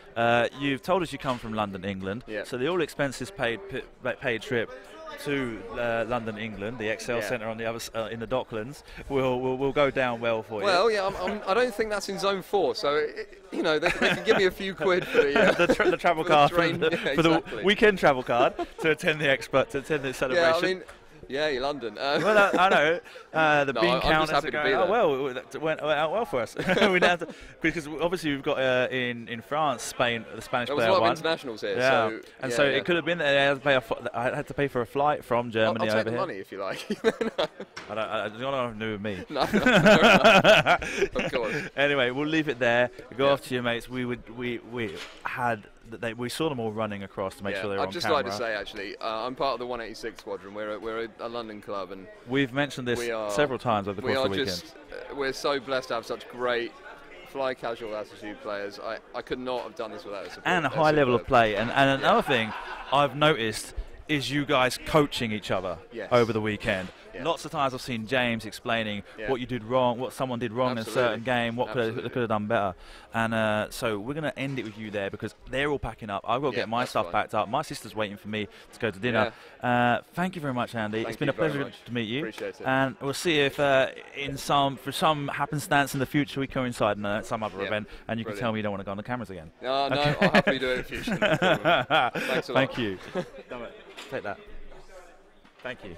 You've told us you come from London, England. Yeah. So the all expenses paid trip to London, England, the Excel Centre on the other in the Docklands, will go down well for you. Well, yeah, I don't think that's in Zone 4, so they can give me a few quid for the the travel card for the weekend travel card to attend the celebration. Yeah, I mean. Yeah, you're London. Well, I know. The bean counters are going, it went out well for us. Because obviously we've got in France, Spain, the Spanish player won. There was a lot of won. internationals here. Yeah. So it could have been that I had to pay for a flight from Germany I'll over take here. the money if you like. I don't know to do with me. No, of course. Anyway, we'll leave it there. Go off to your mates. We saw them all running across to make sure they were on camera. I'd just like to say, actually, I'm part of the 186 Squadron. We're a London club, and we've mentioned this several times over the course of the weekend. We're so blessed to have such great fly casual attitude players. I could not have done this without their support. And a high level of play. And another thing I've noticed is you guys coaching each other over the weekend. Lots of times I've seen James explaining what you did wrong, what someone did wrong in a certain game, what could have done better. And so we're going to end it with you there because they're all packing up. I've got to get my stuff packed up. My sister's waiting for me to go to dinner. Thank you very much, Andy. It's been a pleasure to meet you. Appreciate it. And we'll see if for some happenstance in the future we coincide in some other event and you can tell me you don't want to go on the cameras again. No, I'll happily do it in the future. No Thanks a lot. Thank you. Take that. Thank you.